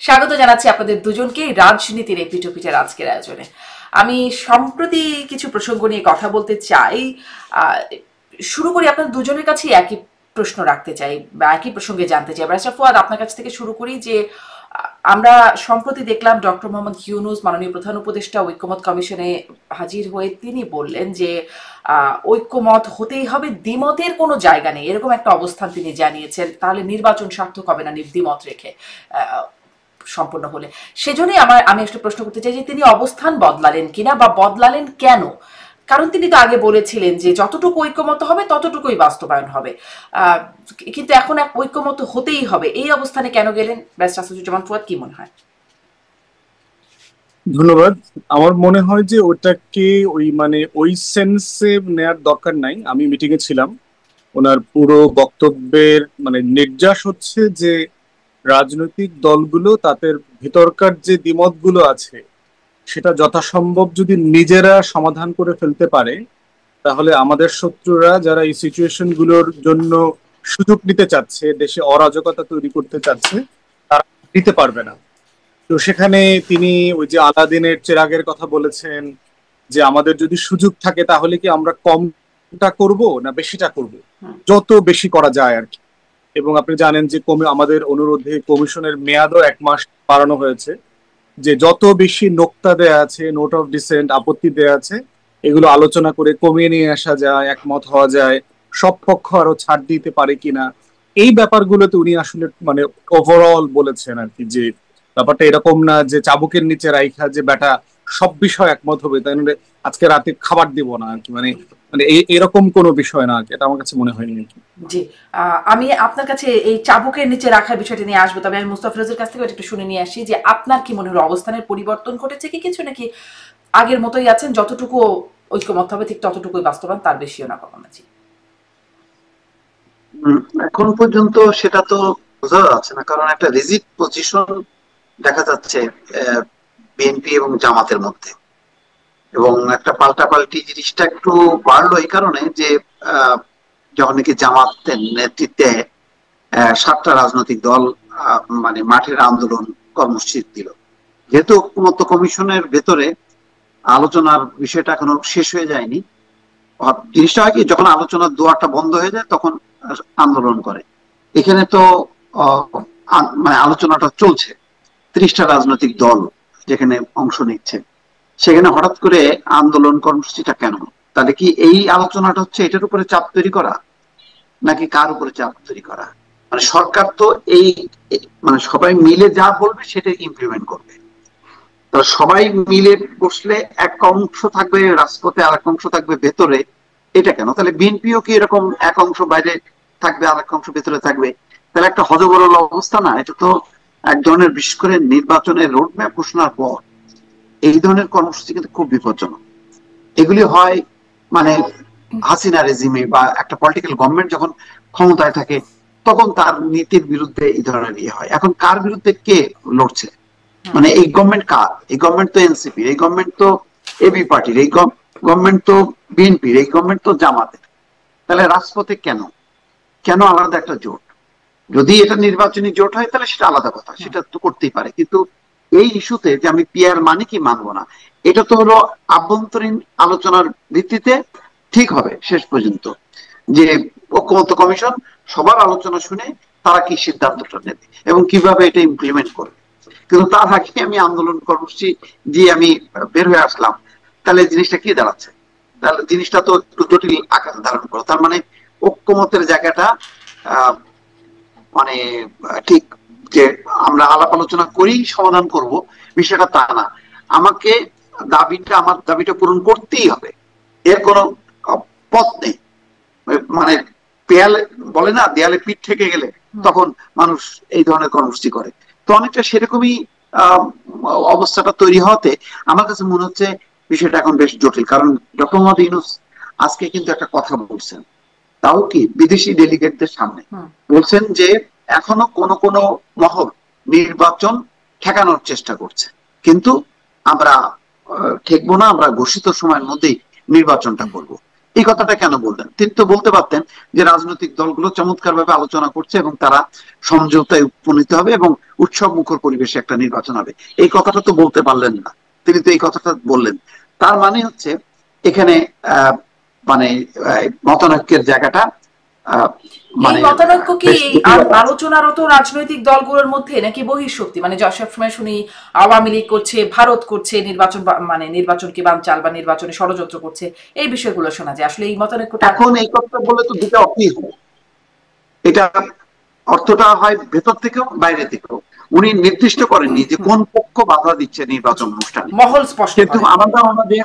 স্বাগত জানাচ্ছি আপনাদের দুজনকে রাজনীতির এই পিঠোপিঠের আজকের আয়োজনে। আমি সম্প্রতি কিছু প্রসঙ্গ নিয়ে কথা বলতে চাই। শুরু করি, আপনাদের দুজনের কাছে একই প্রশ্ন রাখতে চাই বা একই প্রসঙ্গে জানতে চাই। ব্যারিস্টার ফুয়াদ, আপনার কাছ থেকে শুরু করি যে আমরা সম্প্রতি দেখলাম ডক্টর মোহাম্মদ ইউনূস মাননীয় প্রধান উপদেষ্টা ঐক্যমত কমিশনে হাজির হয়ে তিনি বললেন যে ঐক্যমত হতেই হবে, দ্বিমতের কোনো জায়গা নেই, এরকম একটা অবস্থান তিনি জানিয়েছেন। তাহলে নির্বাচন সার্থক হবে না দ্বিমত রেখে সম্পূর্ণ হলে। সেজন্যই আমি একটা প্রশ্ন করতে চাই যে তিনি অবস্থান বদলালেন কিনা বা বদলালেন কেন? কারণ তিনি তো আগে বলেছিলেন যে যতটুকু ঐক্যমত হবে ততটুকুই বাস্তবায়ন হবে, কিন্তু এখন এক ঐক্যমত হতেই হবে, এই অবস্থানে কেন গেলেন? ব্যারিস্টার আসাদুজ্জামান ফুয়াদ, কি মনে হয়? ধন্যবাদ। আমার মনে হয় যে ওটাকে ওই সেন্সে নেয়ার দরকার নাই। আমি মিটিং এ ছিলাম। ওনার পুরো বক্তব্যের নির্যাস হচ্ছে যে রাজনৈতিক দলগুলো তাদের ভিতরকার যে দ্বিমতগুলো আছে সেটা যথাসম্ভব যদি নিজেরা সমাধান করে ফেলতে পারে, তাহলে আমাদের শত্রুরা যারা এই সিচুয়েশন গুলোর জন্য সুযোগ নিতে চাচ্ছে, দেশে অরাজকতা তৈরি করতে চাচ্ছে, তারা নিতে পারবে না। তো সেখানে তিনি ওই যে আলাদিনের চেরাগের কথা বলেছেন যে আমাদের যদি সুযোগ থাকে তাহলে কি আমরা কমটা করব না বেশিটা করব, যত বেশি করা যায় আর কি। এবং আপনি জানেন যে আমাদের অনুরোধে কমিশনের মেয়াদও 1 মাস বাড়ানো হয়েছে, যে যত বেশি নোক্তা দেয়া আছে, নোট অফ ডিসেন্ট, আপত্তি দেয়া আছে, এগুলো আলোচনা করে কমিয়ে নিয়ে আসা যায়, একমত হওয়া যায়, সব পক্ষ আরো ছাড় দিতে পারে কিনা, এই ব্যাপারগুলোতে উনি আসলে ওভারঅল বলেছেন আর কি, যে ব্যাপারটা এরকম না যে চাবুকের নিচে রাইখা যে বেটা সব বিষয় একমত হবে তাই না, আজকে রাতে খাবার দিব না আর কি, মানে মানে এরকম কোনো বিষয় না আর কি। এটা আমার কাছে মনে হয়নি আর কি। জি, আমি আপনার কাছে এই চাবুকের নিচে রাখার বিষয়টা নিয়ে আসবো, তবে আমি মুস্তাফিজের কাছ থেকে একটু শুনে নিয়ে আসি যে আপনার কি মনে হলো, অবস্থানের পরিবর্তন ঘটেছে কি কিছু, নাকি আগের মতোই আছেন, যতটুকু ঐক্যমত হবে ঠিক ততটুকুই বাস্তবায়ন, তার বেশিও না কখনো? জি, এখন পর্যন্ত সেটা তো বোঝা যাচ্ছে না, কারণ একটা রিজিড পজিশন দেখা যাচ্ছে বিএনপি এবং জামাতের মধ্যে, এবং একটা পাল্টাপাল্টি জিনিসটা একটু বাড়লো এই কারণে যে যখন নাকি জামাতের নেতৃত্বে 7টা রাজনৈতিক দল মাঠের আন্দোলন কর্মসূচি দিল। যেহেতু ঐক্যমত্য কমিশনের ভেতরে আলোচনার বিষয়টা এখনো শেষ হয়ে যায়নি, জিনিসটা হয় কি, যখন আলোচনার দুয়ারটা বন্ধ হয়ে যায় তখন আন্দোলন করে। এখানে তো আলোচনাটা চলছে, 30টা রাজনৈতিক দল যেখানে অংশ নিচ্ছে, সেখানে হঠাৎ করে আন্দোলন কর্মসূচিটা কেন? তাহলে কি এই আলোচনাটা হচ্ছে এটার উপরে চাপ তৈরি করা, নাকি কার উপরে চাপ তৈরি করা? সরকার তো এই সবাই মিলে যা বলবে সেটা ইমপ্লিমেন্ট করবে। সবাই মিলে বসলে এক অংশ থাকবে রাজপথে, আর এক অংশ থাকবে ভেতরে, এটা কেন? তাহলে বিএনপিও কি এরকম এক অংশ বাইরে থাকবে আর এক অংশ ভেতরে থাকবে? তাহলে একটা হযবরল অবস্থা না? এটা তো এক ধরনের, বিশেষ করে নির্বাচনের রোডম্যাপ ঘোষণার পর এই ধরনের কর্মসূচি কিন্তু খুব বিপজ্জনক। এগুলি হয় হাসিনা রেজিমে বা একটা পলিটিক্যাল গভর্নমেন্ট যখন ক্ষমতায় থাকে তখন তার নীতির বিরুদ্ধে এই ধরনের হয়। এখন কার বিরুদ্ধে কে লড়ছে? এই গভর্নমেন্ট কার? এই গভর্নমেন্ট তো এনসিপি, এই গভর্নমেন্ট তো এবি পার্টির, এই গভর্নমেন্ট তো বিএনপির, এই গভর্নমেন্ট তো জামাতের। তাহলে রাজপথে কেন কেন আলাদা একটা জোট? যদি এটা নির্বাচনী জোট হয় তাহলে সেটা আলাদা কথা, সেটা তো করতেই পারে। কিন্তু এই ইস্যুতে যে আমি পিয়ার মানে কি মানবো না, এটা তো হলো আভ্যন্তরীণ আলোচনার ভিত্তিতে ঠিক হবে শেষ পর্যন্ত, যে ঐক্যমত্য কমিশন সবার আলোচনা শুনে তারা কি সিদ্ধান্তটা নেবে এবং কিভাবে এটা ইমপ্লিমেন্ট করবে। কিন্তু তার আগে আমি আন্দোলন কর্মসূচি দিয়ে আমি বের হয়ে আসলাম, তাহলে জিনিসটা কি দাঁড়াচ্ছে? তাহলে জিনিসটা তো একটু জটিল আকার ধারণ করো। তার ঐক্যমতের জায়গাটা ঠিক যে আমরা আলাপ আলোচনা করি সমাধান করব, বিষয়টা তা না। আমাকে আমার দাবিটা পূরণ করতেই হবে, এর কোনো পথ নেই। দেয়ালে বলে না, দেয়ালে পিঠ থেকে গেলে তখন মানুষ এই ধরনের কর্মসূচি করে। তো অনেকটা সেরকমই অবস্থাটা তৈরি হওয়াতে আমার কাছে মনে হচ্ছে বিষয়টা এখন বেশ জটিল। কারণ ডক্টর মোহাম্মদ ইউনূস আজকে কিন্তু একটা কথা বলছেন, তাও কি বিদেশি ডেলিগেটদের সামনে বলছেন যে এখনো কোন কোন মহল নির্বাচন ঠেকানোর চেষ্টা করছে, কিন্তু আমরা ঠেকবো না, আমরা ঘোষিত সময়ের মধ্যেই নির্বাচনটা করব। এই কথাটা কেন বললেন? তিনি তো বলতে পারতেন যে রাজনৈতিক দলগুলো চমৎকার ভাবে আলোচনা করছে এবং তারা সমঝোতায় উপনীত হবে এবং উৎসব মুখর পরিবেশে একটা নির্বাচন হবে। এই কথাটা তো বলতে পারলেন না, তিনি তো এই কথাটা বললেন। তার মানে হচ্ছে এখানে আহ মানে মতানৈক্যের জায়গাটা এই মানে মতানৈক্য কি বেশ এই জটিলতা আছে। আলোচনারত রাজনৈতিক দলগুলোর মধ্যে নাকি বহিঃশক্তি? মানে সবসময় শুনি আওয়ামী লীগ করছে, ভারত করছে নির্বাচন, মানে নির্বাচনকে বানচাল বা নির্বাচনে ষড়যন্ত্র করছে, এই বিষয়গুলো শোনা যায়। আসলে এই মতানৈক্যটা এখন এই কথাটা বলে তো দুটো অর্থই হয়, এটা অর্থটা হয় ভেতর থেকেও বাইরে থেকেও। উনি নির্দিষ্ট করেননি যে কোন পক্ষ বাধা দিচ্ছে নির্বাচন অনুষ্ঠানে, মহল স্পষ্ট কিন্তু করে। আমার ধারণা যে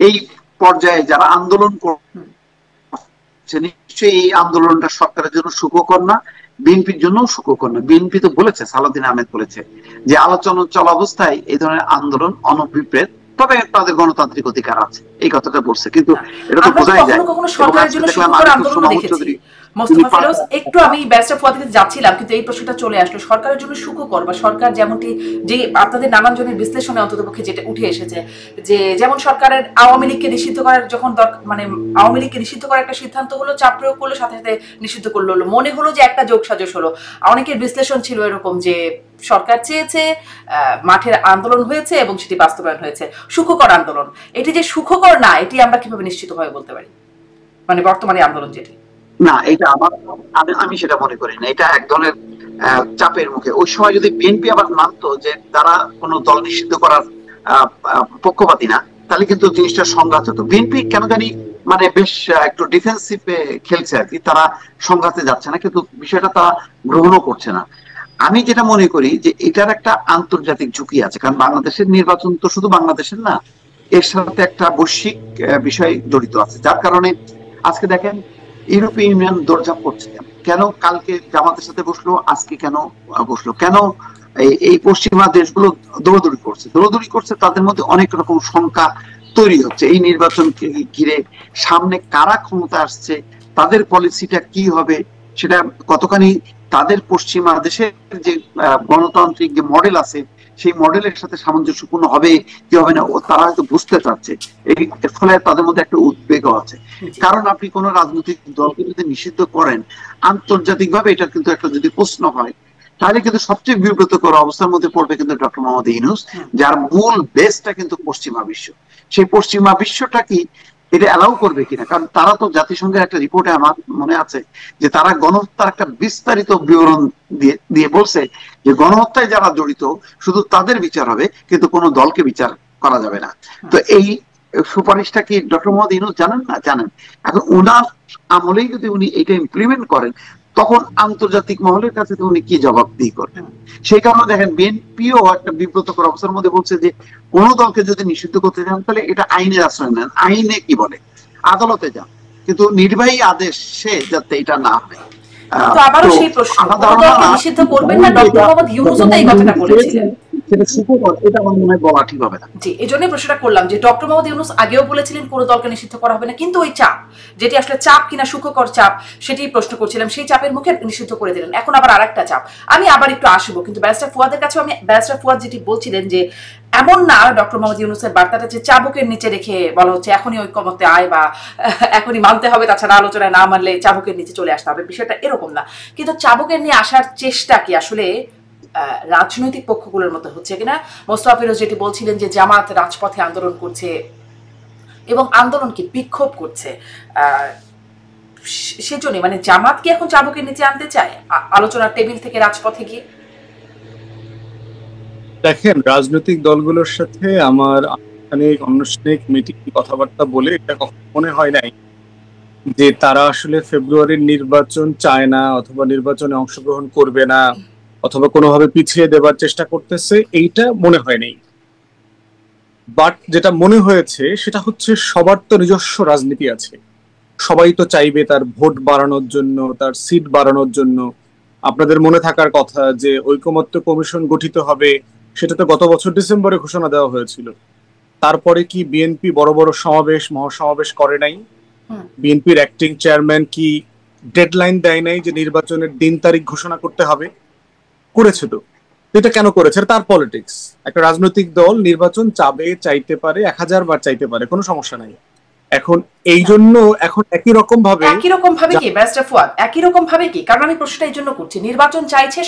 এই পর্যায়ে যারা আন্দোলন করছে নিশ্চয়ই এই আন্দোলনটা সরকারের জন্য সুখকর না, বিএনপির জন্য সুখকর না। বিএনপি তো বলেছে, সালাউদ্দিন আহমেদ বলেছে যে আলোচনা চলা অবস্থায় এই ধরনের আন্দোলন অনভিপ্রেত, তবে তাদের গণতান্ত্রিক অধিকার আছে, এই কথাটা বলছে। কিন্তু এটা তো আমরা তো বোঝাই কখনো যায়। কখনো এবং সরকারের আজকে জন্য দেখলাম সুখকর আরিফুর আন্দোলনও মাহমুদ দেখেছি। চৌধুরী তিনি মোস্তফা ফিরোজ, একটু আমি ব্যারিস্টার ফুয়াদের কাছে যাচ্ছিলাম, কিন্তু এই প্রশ্নটা চলে আসলো, সরকারের জন্য সুখকর বা সরকার যেমনটি, যে আপনাদের নানান জনের বিশ্লেষণে অন্ততপক্ষে যেটা উঠে এসেছে, যে যেমন সরকারের আওয়ামী লীগকে নিষিদ্ধ করার যখন মানে আওয়ামী লীগকে নিষিদ্ধ করার একটা সিদ্ধান্ত হলো, চাপ প্রয়োগ করলো, সাথে সাথে নিষিদ্ধ করলো, মনে হলো যে একটা যোগসাজশ হলো। অনেকের বিশ্লেষণ ছিল এরকম যে সরকার চেয়েছে, মাঠের আন্দোলন হয়েছে এবং সেটি বাস্তবায়ন হয়েছে, সুখকর আন্দোলন। এটি যে সুখকর না, এটি আমরা কিভাবে নিশ্চিতভাবে বলতে পারি, মানে বর্তমানে আন্দোলন যেটি? না, এটা আমার আমি সেটা মনে করি না। এটা এক ধরনের চাপের মুখে। ওই সময় যদি বিএনপি আবার মানতো যে তারা কোনো দল নিষিদ্ধ করার পক্ষপাতী না, তাহলে কিন্তু জিনিসটা সংঘাত হতো। বিএনপি কেন জানি মানে বেশ একটু ডিফেন্সিভে খেলছে আর কি, তারা সংঘাতে যাচ্ছে না, কিন্তু বিষয়টা তারা গ্রহণও করছে না। আমি যেটা মনে করি যে এটার একটা আন্তর্জাতিক ঝুঁকি আছে, কারণ বাংলাদেশের নির্বাচন তো শুধু বাংলাদেশের না, এর সাথে একটা বৈশ্বিক বিষয় জড়িত আছে, যার কারণে আজকে দেখেন ইউরোপীয় ইউনিয়ন দৌড়ঝাঁপ করছে। কেন কালকে জামাতের সাথে বসলো, আজকে কেন বসলো? কেন এই পশ্চিমা দেশগুলো দৌড়দৌড়ি করছে, তাদের মধ্যে অনেক রকম শঙ্কা তৈরি হচ্ছে এই নির্বাচনকে ঘিরে। সামনে কারা ক্ষমতা আসছে, তাদের পলিসিটা কি হবে, সেটা কতখানি তাদের পশ্চিমা দেশের যে গণতান্ত্রিক যে মডেল আছে সেই মডেলের সাথে সামঞ্জস্যপূর্ণ হবে কি হবে না, ও তারা হয়তো বুঝতে চাচ্ছে। এর ফলে তাদের মধ্যে একটা উদ্বেগও আছে। কারণ আপনি কোন রাজনৈতিক দলকে যদি নিষিদ্ধ করেন আন্তর্জাতিকভাবে, এটা কিন্তু একটা যদি প্রশ্ন হয়, তাহলে কিন্তু সবচেয়ে বিব্রতকর অবস্থার মধ্যে পড়বে কিন্তু ডক্টর মোহাম্মদ ইউনূস, যার মূল বেসটা কিন্তু পশ্চিমা বিশ্ব। সেই পশ্চিমা বিশ্বটা কি এটা অ্যালাউ করবে কিনা? কারণ তারা তো জাতিসংঘের একটা রিপোর্টে আমার মনে আছে যে তারা গণহত্যার একটা বিস্তারিত বিবরণ দিয়ে বলছে যে গণহত্যায় যারা জড়িত শুধু তাদের বিচার হবে, কিন্তু কোনো দলকে বিচার করা যাবে না। তো এই সুপারিশটা কি ডক্টর মোহাম্মদ ইউনূস জানেন না? জানেন। এখন ওনার আমলেই যদি উনি এটা ইমপ্লিমেন্ট করেন, তখন আন্তর্জাতিক মহলের কাছে তো উনি কি জবাবদিহি করবেন? সেই কারণে দেখেন বিএনপিও একটা বিব্রতকর অবস্থার মধ্যে বলছে যে কোন দলকে যদি নিষিদ্ধ করতে চান তাহলে এটা আইনের আশ্রয় নেন। আইনে কি বলে, আদালতে যান, কিন্তু নির্বাহী আদেশে যাতে এটা না হয়। তো আবারও সেই প্রশ্ন, আমার কোন ধারণা দলকে না নিষিদ্ধ করবেন না, ডক্টর মোহাম্মদ ইউনূসও তো এই কথাটা বলেছিলেন। সেটা সুখকর, এটা আমার মনে হয় বলা ঠিক হবে না। জি, এই জন্যই প্রশ্নটা করলাম যে ডক্টর মোহাম্মদ ইউনূস আগেও বলেছিলেন কোনো দলকে নিষিদ্ধ করা হবে না, কিন্তু ওই চাপ, যেটি আসলে চাপ কিনা সুখকর চাপ, সেটি প্রশ্ন করছিলাম, সেই চাপের মুখে নিষিদ্ধ করে দিলেন। এখন আবার আরেকটা চাপ, আমি আবার একটু আসবো, কিন্তু ব্যারিস্টার ফুয়াদের কাছেও আমি, ব্যারিস্টার ফুয়াদ যেটি বলছিলেন যে এমন না ডক্টর মোহাম্মদ ইউনূসের বার্তাটা যে চাবুকের নিচে রেখে বলা হচ্ছে এখনই ঐক্যমত্যে আয় বা এখনই মানতে হবে, তাছাড়া আলোচনায় না মানলে চাবুকের নিচে চলে আসতে হবে, বিষয়টা এরকম না। কিন্তু চাবুকের নিয়ে আসার চেষ্টা কি আসলে রাজনৈতিক পক্ষগুলোর মধ্যে হচ্ছে কিনা? মোস্তফা ফিরোজ যেটি বলছিলেন যে জামাত রাজপথে আন্দোলন করছে এবং আন্দোলনকে বিক্ষোভ করছে, সেজন্য মানে জামাত কি এখন চাবুকের নিচে আনতে চায় আলোচনার টেবিল থেকে রাজপথে গিয়ে? দেখেন, রাজনৈতিক দলগুলোর সাথে আমার আনুষ্ঠানিক মিটিং কথাবার্তা বলে এটা কখনো মনে হয় নাই যে তারা আসলে ফেব্রুয়ারির নির্বাচন চায় না, অথবা নির্বাচনে অংশগ্রহণ করবে না, অথবা কোনোভাবে পিছিয়ে দেবার চেষ্টা করতেছে, এইটা মনে হয়নি। বাট যেটা মনে হয়েছে সেটা হচ্ছে সবার তো নিজস্ব রাজনীতি আছে, সবাই তো চাইবে তার ভোট বাড়ানোর জন্য, তার সিট বাড়ানোর জন্য। আপনাদের মনে থাকার কথা যে ঐকমত্য কমিশন গঠিত হবে, সেটা তো গত বছর ডিসেম্বরে ঘোষণা দেওয়া হয়েছিল। তারপরে কি বিএনপি বড় বড় সমাবেশ মহাসমাবেশ করে নাই? বিএনপির অ্যাক্টিং চেয়ারম্যান কি ডেডলাইন দেয় নাই যে নির্বাচনের দিন তারিখ ঘোষণা করতে হবে? করেছে তো। এটা কেন করেছে? তার পলিটিক্স। একটা রাজনৈতিক দল নির্বাচন চাবে, চাইতে পারে, 1000 বার চাইতে পারে, কোনো সমস্যা নাই। এখন এই জন্য এখন একই রকম ভাবে কি ব্যারিস্টার ফুয়াদ, একই রকম ভাবে কি? কারণ আমি প্রশ্নটা এই জন্য করছি, নির্বাচন চাইছে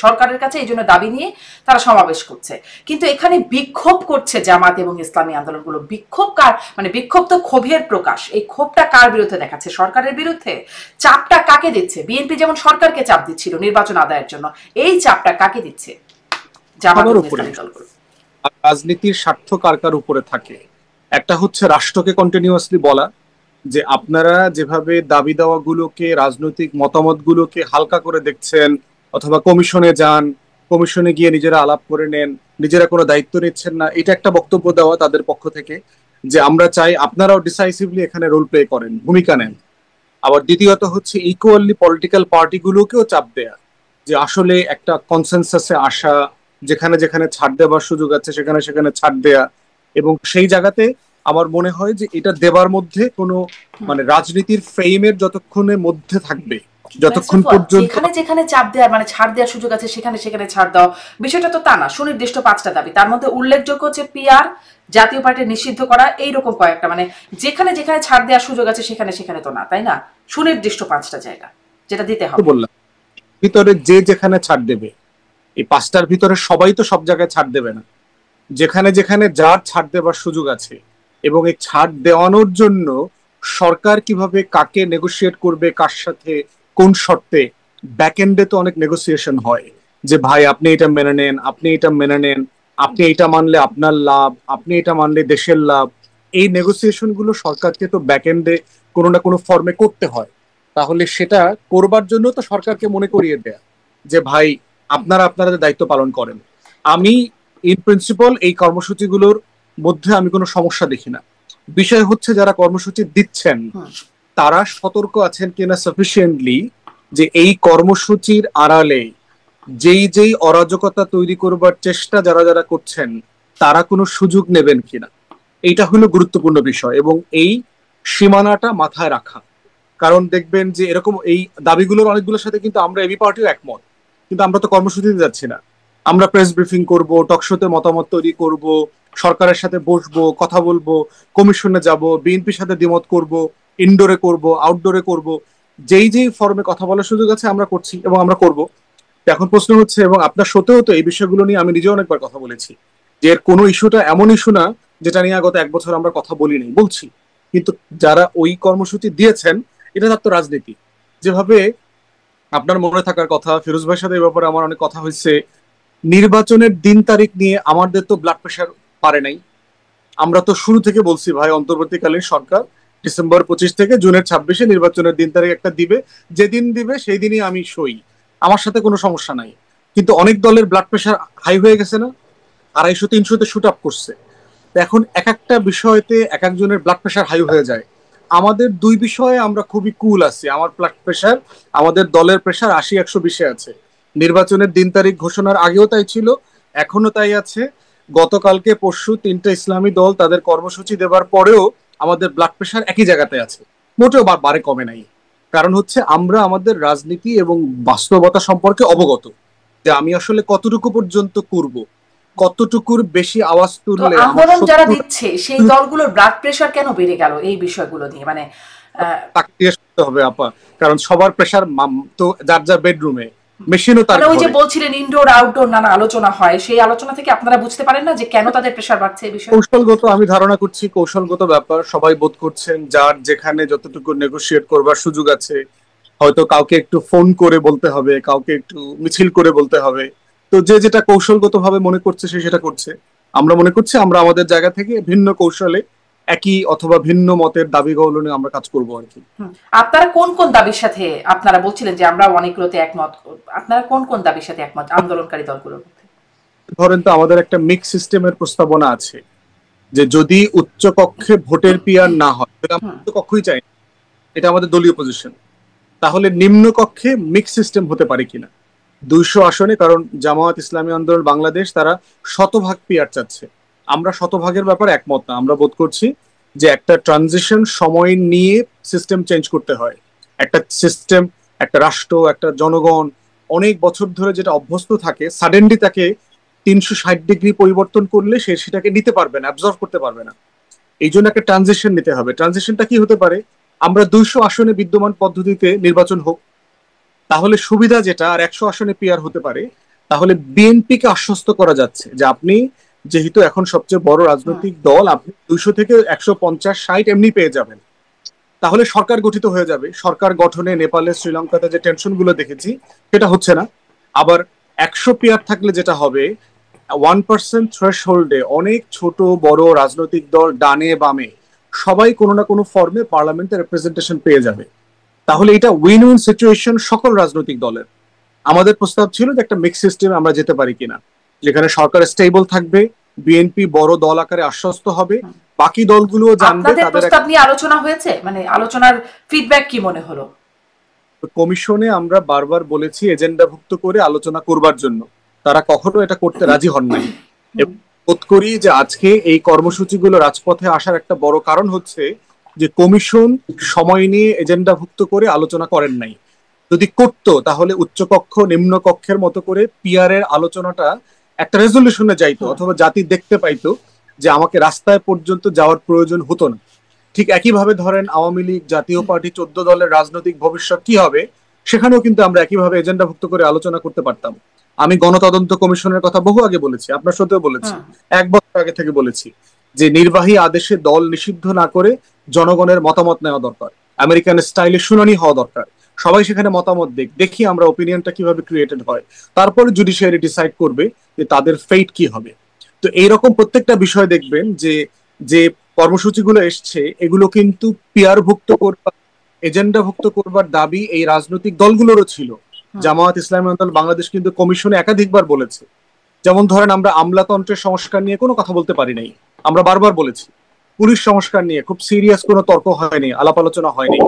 সরকারের কাছে এই জন্য দাবি নিয়ে তারা সমাবেশ করছে, কিন্তু এখানে বিক্ষোভ করছে জামাত এবং ইসলামী আন্দোলনগুলো। বিক্ষোভ কার, মানে বিক্ষোভ তো ক্ষোভের প্রকাশ, এই ক্ষোভটা কার বিরুদ্ধে দেখাচ্ছে? সরকারের বিরুদ্ধে। চাপটা কাকে দিচ্ছে? বিএনপি যেমন সরকারকে চাপ দিচ্ছিল নির্বাচন আদায়ের জন্য, এই চাপটা কাকে দিচ্ছে? জামাত এবং ইসলামী দলগুলো। রাজনীতির স্বার্থ কার কার উপরে থাকে? একটা হচ্ছে রাষ্ট্রকে কন্টিনিউয়াসলি বলা যে আপনারা যেভাবে দাবি দাওয়াগুলোকে, রাজনৈতিক মতামতগুলোকে হালকা করে দেখছেন, অথবা কমিশনে যান, কমিশনে গিয়ে নিজেরা আলাপ করে নেন, নিজেরা কোনো দায়িত্ব নিচ্ছেন না, এটা একটা বক্তব্য দেওয়া তাদের পক্ষ থেকে যে আমরা চাই আপনারাও ডিসাইসিভলি এখানে রোল প্লে করেন, ভূমিকা নেন। আবার দ্বিতীয়ত হচ্ছে ইকুয়ালি পলিটিক্যাল পার্টিগুলোকেও চাপ দেয়া যে আসলে একটা কনসেনসাসে আসা, যেখানে যেখানে ছাড় দেওয়ার সুযোগ আছে সেখানে সেখানে ছাড় দেয়া। এবং সেই জায়গাতে আমার মনে হয় যে এটা দেবার মধ্যে কোনো মানে রাজনীতির ফ্রেমের যতক্ষণের মধ্যে থাকবে, যতক্ষণ পর্যন্ত যেখানে যেখানে চাপ দেওয়ার মানে ছাড় দেওয়ার সুযোগ আছে সেখানে সেখানে ছাড় দাও, বিষয়টা তো তা না। সুনির্দিষ্ট 5টা দাবি, তার মধ্যে উল্লেখযোগ্য হচ্ছে পিআর, জাতীয় পার্টি নিষিদ্ধ করা, এইরকম কয়েকটা, মানে যেখানে যেখানে ছাড় দেওয়ার সুযোগ আছে সেখানে সেখানে তো না, তাই না? সুনির্দিষ্ট 5টা জায়গা যেটা দিতে হবে। বললাম ভিতরে যে যেখানে ছাড় দেবে, এই 5টার ভিতরে সবাই তো সব জায়গায় ছাড় দেবে না। যেখানে যেখানে যার ছাড় দেওয়ার সুযোগ আছে এবং এই ছাড় দেওয়ানোর জন্য সরকার কিভাবে কাকে নেগোশিয়েট করবে, কার সাথে কোন শর্তে, ব্যাকএন্ডে তো অনেক নেগোসিয়েশন হয় যে ভাই আপনি এটা মেনে নেন, আপনি এটা মেনে নেন, আপনি এটা মানলে আপনার লাভ, আপনি এটা মানলে দেশের লাভ। এই নেগোসিয়েশন গুলো সরকারকে তো ব্যাকএন্ডে কোনো না কোনো ফর্মে করতে হয়। তাহলে সেটা করবার জন্য তো সরকারকে মনে করিয়ে দেয়া যে ভাই আপনারা আপনাদের দায়িত্ব পালন করেন। আমি ইন প্রিন্সিপাল এই কর্মসূচিগুলোর মধ্যে আমি কোনো সমস্যা দেখি না। বিষয় হচ্ছে যারা কর্মসূচি দিচ্ছেন তারা সতর্ক আছেন কিনা সাফিসিয়েন্টলি যে এই কর্মসূচির আড়ালে যেই যেই অরাজকতা তৈরি করবার চেষ্টা যারা যারা করছেন তারা কোনো সুযোগ নেবেন কিনা, এইটা হলো গুরুত্বপূর্ণ বিষয়। এবং এই সীমানাটা মাথায় রাখা, কারণ দেখবেন যে এরকম এই দাবিগুলোর অনেকগুলোর সাথে কিন্তু আমরা এবি পার্টিও একমত, কিন্তু আমরা তো কর্মসূচিতে যাচ্ছি না। আমরা প্রেস ব্রিফিং করব, টকশোতে মতামত তৈরি করব, সরকারের সাথে বসবো, কথা বলবো, কমিশনে যাব, বিএনপির সাথে দ্বিমত করব, ইনডোরে করব, আউটডোরে করব, যেই যেই ফর্মে কথা বলার সুযোগ আছে আমরা করছি এবং আমরা করব। এখন প্রশ্ন হচ্ছে, এবং আপনার সত্ত্বেও তো এই বিষয়গুলো নিয়ে আমি নিজেও অনেকবার কথা বলেছি, যে এর কোনো ইস্যুটা এমন ইস্যু না যেটা নিয়ে গত 1 বছর আমরা কথা বলি নাই, বলছি। কিন্তু যারা ওই কর্মসূচি দিয়েছেন এটা তার তো রাজনীতি। যেভাবে আপনার মনে থাকার কথা, ফিরোজ ভাইয়ের সাথে এই ব্যাপারে আমার অনেক কথা হয়েছে, নির্বাচনের দিন তারিখ নিয়ে আমাদের তো ব্লাড প্রেশার পারে নাই। আমরা তো শুরু থেকে বলছি ভাই অন্তর্বর্তীকালীন সরকার ডিসেম্বর 25 থেকে জুনের 26-এ নির্বাচনের দিন তারিখ একটা দিবে, যেদিন দিবে সেই দিনই আমি সই, আমার সাথে কোনো সমস্যা নাই। কিন্তু অনেক দলের ব্লাড প্রেশার হাই হয়ে গেছে না, 250-300-তে শুট আপ করছে। এখন এক একটা বিষয়তে এক একজনের ব্লাড প্রেশার হাই হয়ে যায়। আমাদের দুই বিষয়ে আমরা খুবই কুল আছি। আমার ব্লাড প্রেশার, আমাদের দলের প্রেশার 80-120-এ আছে। নির্বাচনের দিন তারিখ ঘোষণার আগেও তাই ছিল, এখনো তাই আছে। গতকালকে পরশু 3টে ইসলামী দল তাদের কর্মসূচি দেবার পরেও আমাদের ব্লাড প্রেশার একই জায়গাতে আছে, মোটেও বারে কমে নাই। কারণ হচ্ছে আমরা আমাদের রাজনীতি এবং বাস্তবতা সম্পর্কে অবগত, যে আমি আসলে কতটুকু পর্যন্ত করব, কতটুকুর বেশি আওয়াজ তুললে আন্দোলন যারা দিচ্ছে সেই দলগুলোর ব্লাড প্রেশার কেন বেড়ে গেল এই বিষয়গুলো নিয়ে, মানে তাকে জিজ্ঞেস করতে হবে আপা, কারণ সবার প্রেশার তো যার যার বেডরুমে, মেশিনও তার। ওই যে বলছিলেন ইনডোর আউটডোর নানা আলোচনা হয়, সেই আলোচনা থেকে আপনারা বুঝতে পারেন না যে কেন তাদের প্রেশার বাড়ছে এই বিষয়ে? কৌশলগত, আমি ধারণা করছি কৌশলগত ব্যাপার। সবাই বোধ করছেন যার যেখানে যতটুকু নেগোশিয়েট করবার সুযোগ আছে, হয়তো কাউকে একটু ফোন করে বলতে হবে, কাউকে একটু মিছিল করে বলতে হবে, তো যে যেটা কৌশলগত ভাবে মনে করছে সে সেটা করছে। আমরা মনে করছি আমরা আমাদের জায়গা থেকে ভিন্ন কৌশলে একই অথবা ভিন্ন মতের দাবি গৌল নিয়ে আমরা কাজ করবো আর কি। আপনারা কোন কোন দাবির সাথে, আপনারা বলছিলেন যে আমরা অনেকগুলোতে একমত, আপনারা কোন কোন দাবির সাথে একমত আন্দোলনকারী দলগুলোর মধ্যে? ধরেন তো আমাদের একটা মিক্স সিস্টেমের প্রস্তাবনা আছে, যে যদি উচ্চ কক্ষে ভোটের পিয়ার না হয়, আমরা কক্ষই চাই, এটা আমাদের দলীয় পজিশন, তাহলে নিম্ন কক্ষে মিক্স সিস্টেম হতে পারে কিনা 200 আসনে। কারণ জামায়াত ইসলামী আন্দোলন বাংলাদেশ তারা শতভাগ পিয়ার চাচ্ছে, আমরা শতভাগের ব্যাপারে একমত না। আমরা বোধ করছি যে একটা ট্রানজিশন সময় নিয়ে সিস্টেম চেঞ্জ করতে হয়। একটা সিস্টেম, একটা রাষ্ট্র, একটা জনগণ অনেক বছর ধরে যেটা অভ্যস্ত থাকে, সাডেনলি তাকে 360 ডিগ্রি পরিবর্তন করলে সে সেটাকে নিতে পারবে না, অ্যাবজর্ভ করতে পারবে না। এই জন্য একটা ট্রানজিশন নিতে হবে। ট্রানজিশনটা কি হতে পারে? আমরা 200 আসনে বিদ্যমান পদ্ধতিতে নির্বাচন হোক, তাহলে সুবিধা যেটা, আর 100 আসনে পিআর হতে পারে। তাহলে বিএনপিকে আশ্বস্ত করা যাচ্ছে যে আপনি যেহেতু এখন সবচেয়ে বড় রাজনৈতিক দল, আপনি 200 থেকে 150-60 এমনি পেয়ে যাবেন। তাহলে সরকার গঠিত হয়ে যাবে। সরকার গঠনে নেপালে, শ্রীলঙ্কাতে যে টেনশন গুলো দেখেছি সেটা হচ্ছে না। আবার 100 পিআর থাকলে যেটা হবে, 1% থ্রেশ হোল্ডে অনেক ছোট বড় রাজনৈতিক দল ডানে বামে সবাই কোনো না কোনো ফর্মে পার্লামেন্টে রিপ্রেজেন্টেশন পেয়ে যাবে। তাহলে এটা উইন উইন সিচুয়েশন সকল রাজনৈতিক দলের। আমাদের প্রস্তাব ছিল যে একটা মিক্স সিস্টেম আমরা যেতে পারি কিনা, যেখানে সরকার স্টেবল থাকবে, বিএনপি বড় দল আকারে আশ্বস্ত হবে, বাকি দলগুলো জানবে আপনাদের তাদের প্রস্তাব নিয়ে আলোচনা হয়েছে, মানে আলোচনার ফিডব্যাক কি মনে হলো? কমিশনে আমরা বারবার বলেছি এজেন্ডাভুক্ত করে আলোচনা করবার জন্য, তারা কখনো এটা করতে রাজি হন নাই। বোধ করি যে আজকে এই কর্মসূচিগুলো রাজপথে আসার একটা বড় কারণ হচ্ছে যে কমিশন সময় নিয়ে এজেন্ডাভুক্ত করে আলোচনা করেন নাই। যদি করতো তাহলে উচ্চকক্ষ নিম্ন কক্ষের মতো করে পিআর এর আলোচনাটা একটা রেজলিউশনে যাইতো, অথবা জাতি দেখতে পাইতো যে আমাকে রাস্তায় পর্যন্ত যাওয়ার প্রয়োজন হতো না। ঠিক একইভাবে ধরেন আওয়ামী লীগ, জাতীয় পার্টি, 14 দলের রাজনৈতিক ভবিষ্যৎ কি হবে, সেখানেও কিন্তু আমরা একইভাবে এজেন্ডাভুক্ত করে আলোচনা করতে পারতাম। আমি গণতদন্ত কমিশনের কথা বহু আগে বলেছি, আপনার সাথেও বলেছি, 1 বছর আগে থেকে বলেছি যে নির্বাহী আদেশে দল নিষিদ্ধ না করে জনগণের মতামত নেওয়া দরকার, আমেরিকান স্টাইলে শুনানি হওয়া দরকার, সবাই সেখানে মতামত দেখি আমরা ওপিনিয়নটা কিভাবে ক্রিয়েটেড হয়, তারপরে জুডিশিয়ারি ডিসাইড করবে যে তাদের ফেট কি হবে। তো এইরকম প্রত্যেকটা বিষয় দেখবেন যে যে কর্মসূচিগুলো এসছে এগুলো কিন্তু পিআর ভুক্ত করবার, এজেন্ডা ভুক্ত করবার দাবি এই রাজনৈতিক দলগুলোরও ছিল। জামায়াত ইসলামী দল বাংলাদেশ কিন্তু কমিশনে একাধিকবার বলেছে। যেমন ধরেন আমরা আমলাতন্ত্রের সংস্কার নিয়ে কোনো কথা বলতে পারি নাই, আমরা বারবার বলেছি। পুলিশ সংস্কার নিয়ে খুব সিরিয়াস কোনো তর্ক হয়নি, আলাপ আলোচনা হয়নি।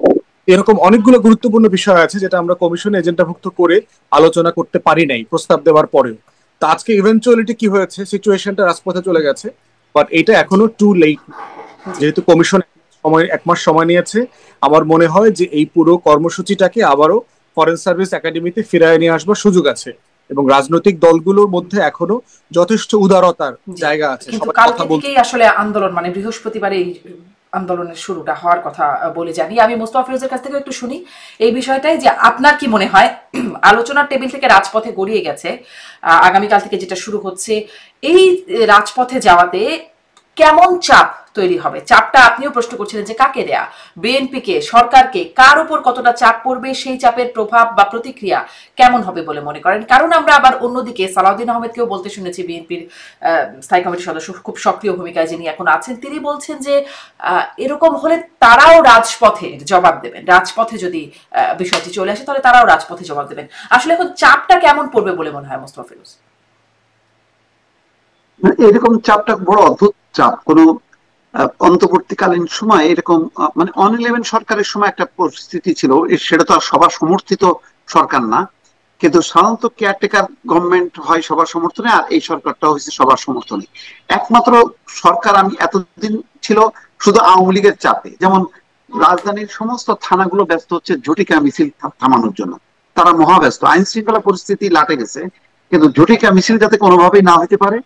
এরকম অনেকগুলো গুরুত্বপূর্ণ বিষয় আছে যেটা আমরা কমিশনে এজেন্ডাভুক্ত করে আলোচনা করতে পারি নাই প্রস্তাব দেওয়ার পরেও। তো আজকে ইভেন্চুয়ালিটি কি হয়েছে, সিচুয়েশনটা রাজপথে চলে গেছে, বাট এটা এখনো টু লেট। যেহেতু কমিশন 1 মাস সময় নিয়েছে, আমার মনে হয় যে এই পুরো কর্মসূচিটাকে আবারও ফরেন সার্ভিস একাডেমিতে ফিরিয়ে নিয়ে আসবার সুযোগ আছে, এবং রাজনৈতিক দলগুলোর মধ্যে এখনো যথেষ্ট উদারতার জায়গা আছে। কিন্তু কালকে থেকেই আসলে আন্দোলন, মানে বৃহস্পতিবার এই আন্দোলনের শুরুটা হওয়ার কথা বলে জানি। আমি মোস্তফা ফিরোজের কাছ থেকে একটু শুনি এই বিষয়টাই, যে আপনার কি মনে হয় আলোচনার টেবিল থেকে রাজপথে গড়িয়ে গেছে, আগামীকাল থেকে যেটা শুরু হচ্ছে, এই রাজপথে যাওয়াতে কেমন চাপ তৈরি হবে? চাপটা আপনিও প্রশ্ন করছিলেন যে কাকে দেয়া, বিএনপিকে, সরকারকে, কার উপর কতটা চাপ পড়বে, সেই চাপের প্রভাব বা প্রতিক্রিয়া কেমন হবে বলে মনে করেন? কারণ আমরা আবার অন্যদিকে সালাউদ্দিন আহমেদকেও বলতে শুনেছি, বিএনপির স্থায়ী কমিটির সদস্য, খুব সক্রিয় ভূমিকায় যিনি এখন আছেন, তিনি বলছেন যে এরকম হলে তারাও রাজপথে জবাব দেবেন। রাজপথে যদি বিষয়টি চলে আসে তাহলে তারাও রাজপথে জবাব দেবেন। আসলে এখন চাপটা কেমন পড়বে বলে মনে হয় মোস্তফা ফিরোজ? এরকম চাপটা বড় অদ্ভুত চাপ। কোনো অন্তর্বর্তীকালীন সময় এরকম মানে 11 সরকারের সময় একটা পরিস্থিতি ছিল, সেটা তো আর সবার সমর্থিত সরকার না, কিন্তু সাধারণত কেয়ারটেকার গভর্নমেন্ট হয় সবার সমর্থনে, আর এই সরকারটা হয়েছে সবার সমর্থনে। একমাত্র সরকার আমি এতদিন ছিল শুধু আওয়ামী লীগের চাপে। যেমন রাজধানীর সমস্ত থানাগুলো ব্যস্ত হচ্ছে ঝটিকা মিছিল থামানোর জন্য, তারা মহাব্যস্ত, আইন শৃঙ্খলা পরিস্থিতি লাটে গেছে, কিন্তু ঝটিকা মিছিল যাতে কোনোভাবেই না হতে পারে,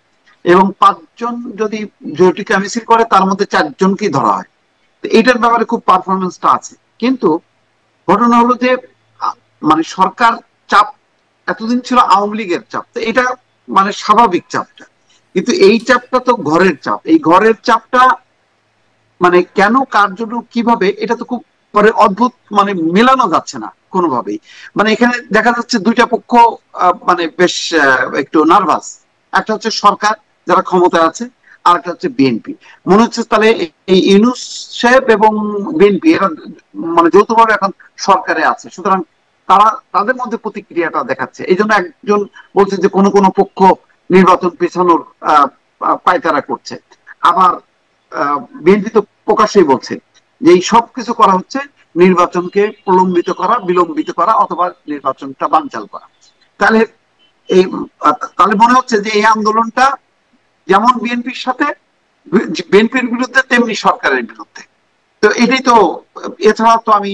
এবং 5 জন যদি ঝটিকা মিছিল করে তার মধ্যে 4 জনকেই ধরা হয়। এইটার ব্যাপারে খুব পারফরমেন্সটা আছে। কিন্তু ঘটনা হলো যে মানে সরকার চাপ এতদিন ছিল আওয়ামী লীগের চাপ, তো এটা মানে স্বাভাবিক চাপটা। কিন্তু এই চাপটা তো ঘরের চাপ, এই ঘরের চাপটা মানে কেন, কার জন্য, কিভাবে, এটা তো খুব পরে অদ্ভুত, মানে মেলানো যাচ্ছে না কোনোভাবেই। মানে এখানে দেখা যাচ্ছে দুইটা পক্ষ মানে বেশ একটু নার্ভাস। একটা হচ্ছে সরকার যারা ক্ষমতায় আছে, আর একটা হচ্ছে বিএনপি। মনে হচ্ছে তাহলে এই ইউনূস সাহেব এবং বিএনপি এরা মানে যৌথভাবে এখন সরকারে আছে, সুতরাং তারা তাদের মধ্যে প্রতিক্রিয়াটা দেখাচ্ছে। এই জন্য একজন বলছে যে কোনো কোনো পক্ষ নির্বাচন পেছানোর পায়তারা করছে, আবার বিএনপি তো প্রকাশ্যেই বলছে যে এই সব কিছু করা হচ্ছে নির্বাচনকে প্রলম্বিত করা, বিলম্বিত করা, অথবা নির্বাচনটা বানচাল করা। তাহলে এই তাহলে মনে হচ্ছে যে এই আন্দোলনটা যেমন বিএনপির সাথে, বিএনপির বিরুদ্ধে, তেমনি সরকারের বিরুদ্ধে। তো এটাই তো, এছাড়া তো আমি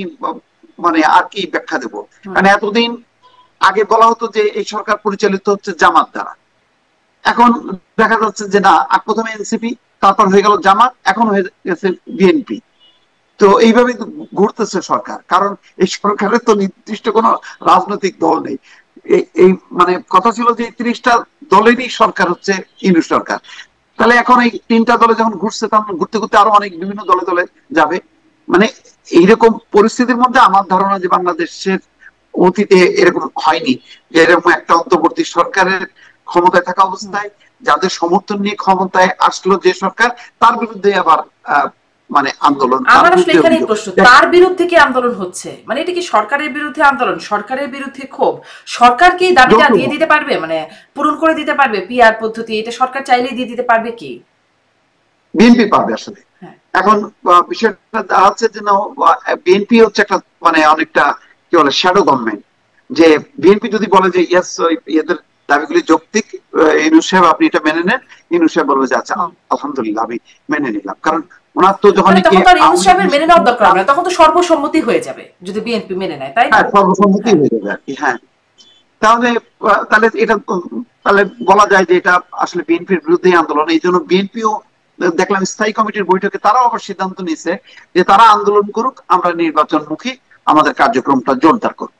মানে আর কি ব্যাখ্যা দেবো? মানে এতদিন আগে বলা হতো যে এই সরকার পরিচালিত হচ্ছে জামাত দ্বারা, এখন দেখা যাচ্ছে যে না, প্রথমে এনসিপি, তারপর হয়ে গেল জামাত, এখন হয়ে গেছে বিএনপি। তো এইভাবে ঘুরতেছে সরকার, কারণ এই সরকারের তো নির্দিষ্ট কোনো রাজনৈতিক দল নেই। এই মানে কথা ছিল যে 30টা দলেরই সরকার হচ্ছে ইউনূস সরকার। তাহলে এখন এই 3টা দলে যখন ঘুরছে, তখন ঘুরতে ঘুরতে আরো অনেক বিভিন্ন দলে দলে যাবে। মানে এইরকম পরিস্থিতির মধ্যে আমার ধারণা যে বাংলাদেশের অতীতে এরকম হয়নি, যে এরকম একটা অন্তর্বর্তী সরকারের ক্ষমতায় থাকা অবস্থায় যাদের সমর্থন নিয়ে ক্ষমতায় আসলো যে সরকার, তার বিরুদ্ধে আবার মানে আন্দোলন, তার আমার আসলে বিরুদ্ধে এখানেই অভিযোগ। প্রশ্ন, তার বিরুদ্ধে কি আন্দোলন হচ্ছে? মানে এটা কি সরকারের বিরুদ্ধে আন্দোলন, সরকারের বিরুদ্ধে ক্ষোভ? সরকার কি দাবিটা যৌথ দিয়ে দিতে পারবে, মানে পূরণ করে দিতে পারবে? পিআর পদ্ধতি এটা সরকার চাইলেই দিয়ে দিতে পারবে কি? বিএনপি পাবে আসলে। হ্যাঁ। এখন বিষয়টা দাঁড়াচ্ছে যে না, বিএনপি হচ্ছে একটা মানে অনেকটা কি বলে শ্যাডো গভর্নমেন্ট। যে বিএনপি যদি বলে যে ইয়েস এদের দাবিগুলি যৌক্তিক, ইউনূস সাহেব আপনি এটা মেনে নেন, ইউনূস সাহেব বলবে যে আচ্ছা আলহামদুলিল্লাহ আমি মেনে নিলাম। কারণ ওনার তো যখন মানে তখন তো আর ইউনূস সাহেবের মেনে নেওয়ার দরকার হবে না, তখন তো সর্বসম্মতি হয়ে যাবে যদি বিএনপি মেনে নেয়, তাই না? হ্যাঁ সর্বসম্মতি হয়ে যাবে আর কি। হ্যাঁ, তাহলে তাহলে এটা তাহলে বলা যায় যে এটা আসলে বিএনপির বিরুদ্ধে আন্দোলন। এই জন্য বিএনপিও দেখলাম স্থায়ী কমিটির বৈঠকে তারাও আবার সিদ্ধান্ত নিয়েছে যে তারা আন্দোলন করুক, আমরা নির্বাচনমুখী আমাদের কার্যক্রমটা জোরদার করব।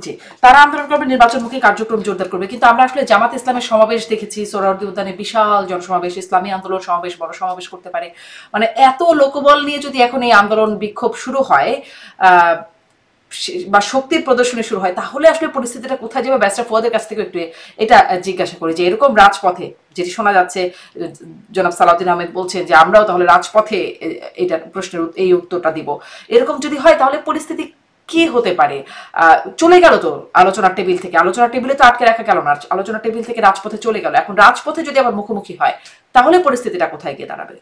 জি, তারা আন্দোলন করবে, নির্বাচনমুখী কার্যক্রম জোরদার করবে। কিন্তু আমরা আসলে জামাত ইসলামের সমাবেশ দেখেছি, সোহরাওয়ার্দী উদ্যানে বিশাল জনসমাবেশ, ইসলামী আন্দোলন সমাবেশ, বড় সমাবেশ করতে পারে। মানে এত লোকবল নিয়ে যদি এখন এই আন্দোলন বিক্ষোভ শুরু হয় বা শক্তির প্রদর্শনী শুরু হয়, তাহলে আসলে পরিস্থিতিটা কোথায় যাবে? ব্যারিস্টার ফুয়াদের কাছ থেকে একটু এটা জিজ্ঞাসা করি যে এরকম রাজপথে যেটি শোনা যাচ্ছে, জনাব সালাউদ্দিন আহমেদ বলছেন যে আমরাও তাহলে রাজপথে এটা প্রশ্নের এই উত্তরটা দিব, এরকম যদি হয় তাহলে পরিস্থিতি কি হতে পারে? চলে গেল তো আলোচনার টেবিল থেকে, আলোচনার টেবিলে তো আটকে রাখা গেল না, আলোচনার টেবিল থেকে রাজপথে চলে গেল, এখন রাজপথে যদি আবার মুখোমুখি হয় তাহলে পরিস্থিতিটা কোথায় গিয়ে দাঁড়াবে?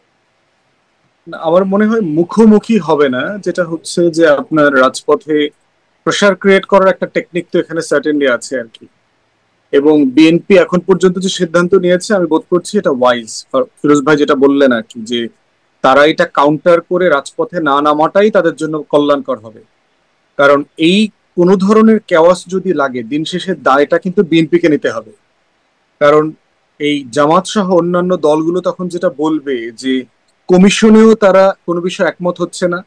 আমার মনে হয় মুখোমুখি হবে না, যেটা হচ্ছে যে আপনার রাজপথে প্রেশার ক্রিয়েট করার একটা টেকনিক তো এখানে সার্টেনলি আছে আর কি। এবং বিএনপি এখন পর্যন্ত যে সিদ্ধান্ত নিয়েছে আমি বোধ করছি এটা ওয়াইজ। ফিরোজ ভাই যেটা বললেন আর কি, যে তারা এটা কাউন্টার করে রাজপথে না নামাটাই তাদের জন্য কল্যাণকর হবে। কারণ এই কোনো ধরনের কেওয়াস যদি লাগে, দিন শেষে দায়টা কিন্তু বিএনপিকে নিতে হবে। কারণ এই জামাত সহ অন্যান্য দলগুলো তখন যেটা বলবে যে কমিশনেও তারা কোনো বিষয় একমত হচ্ছে না,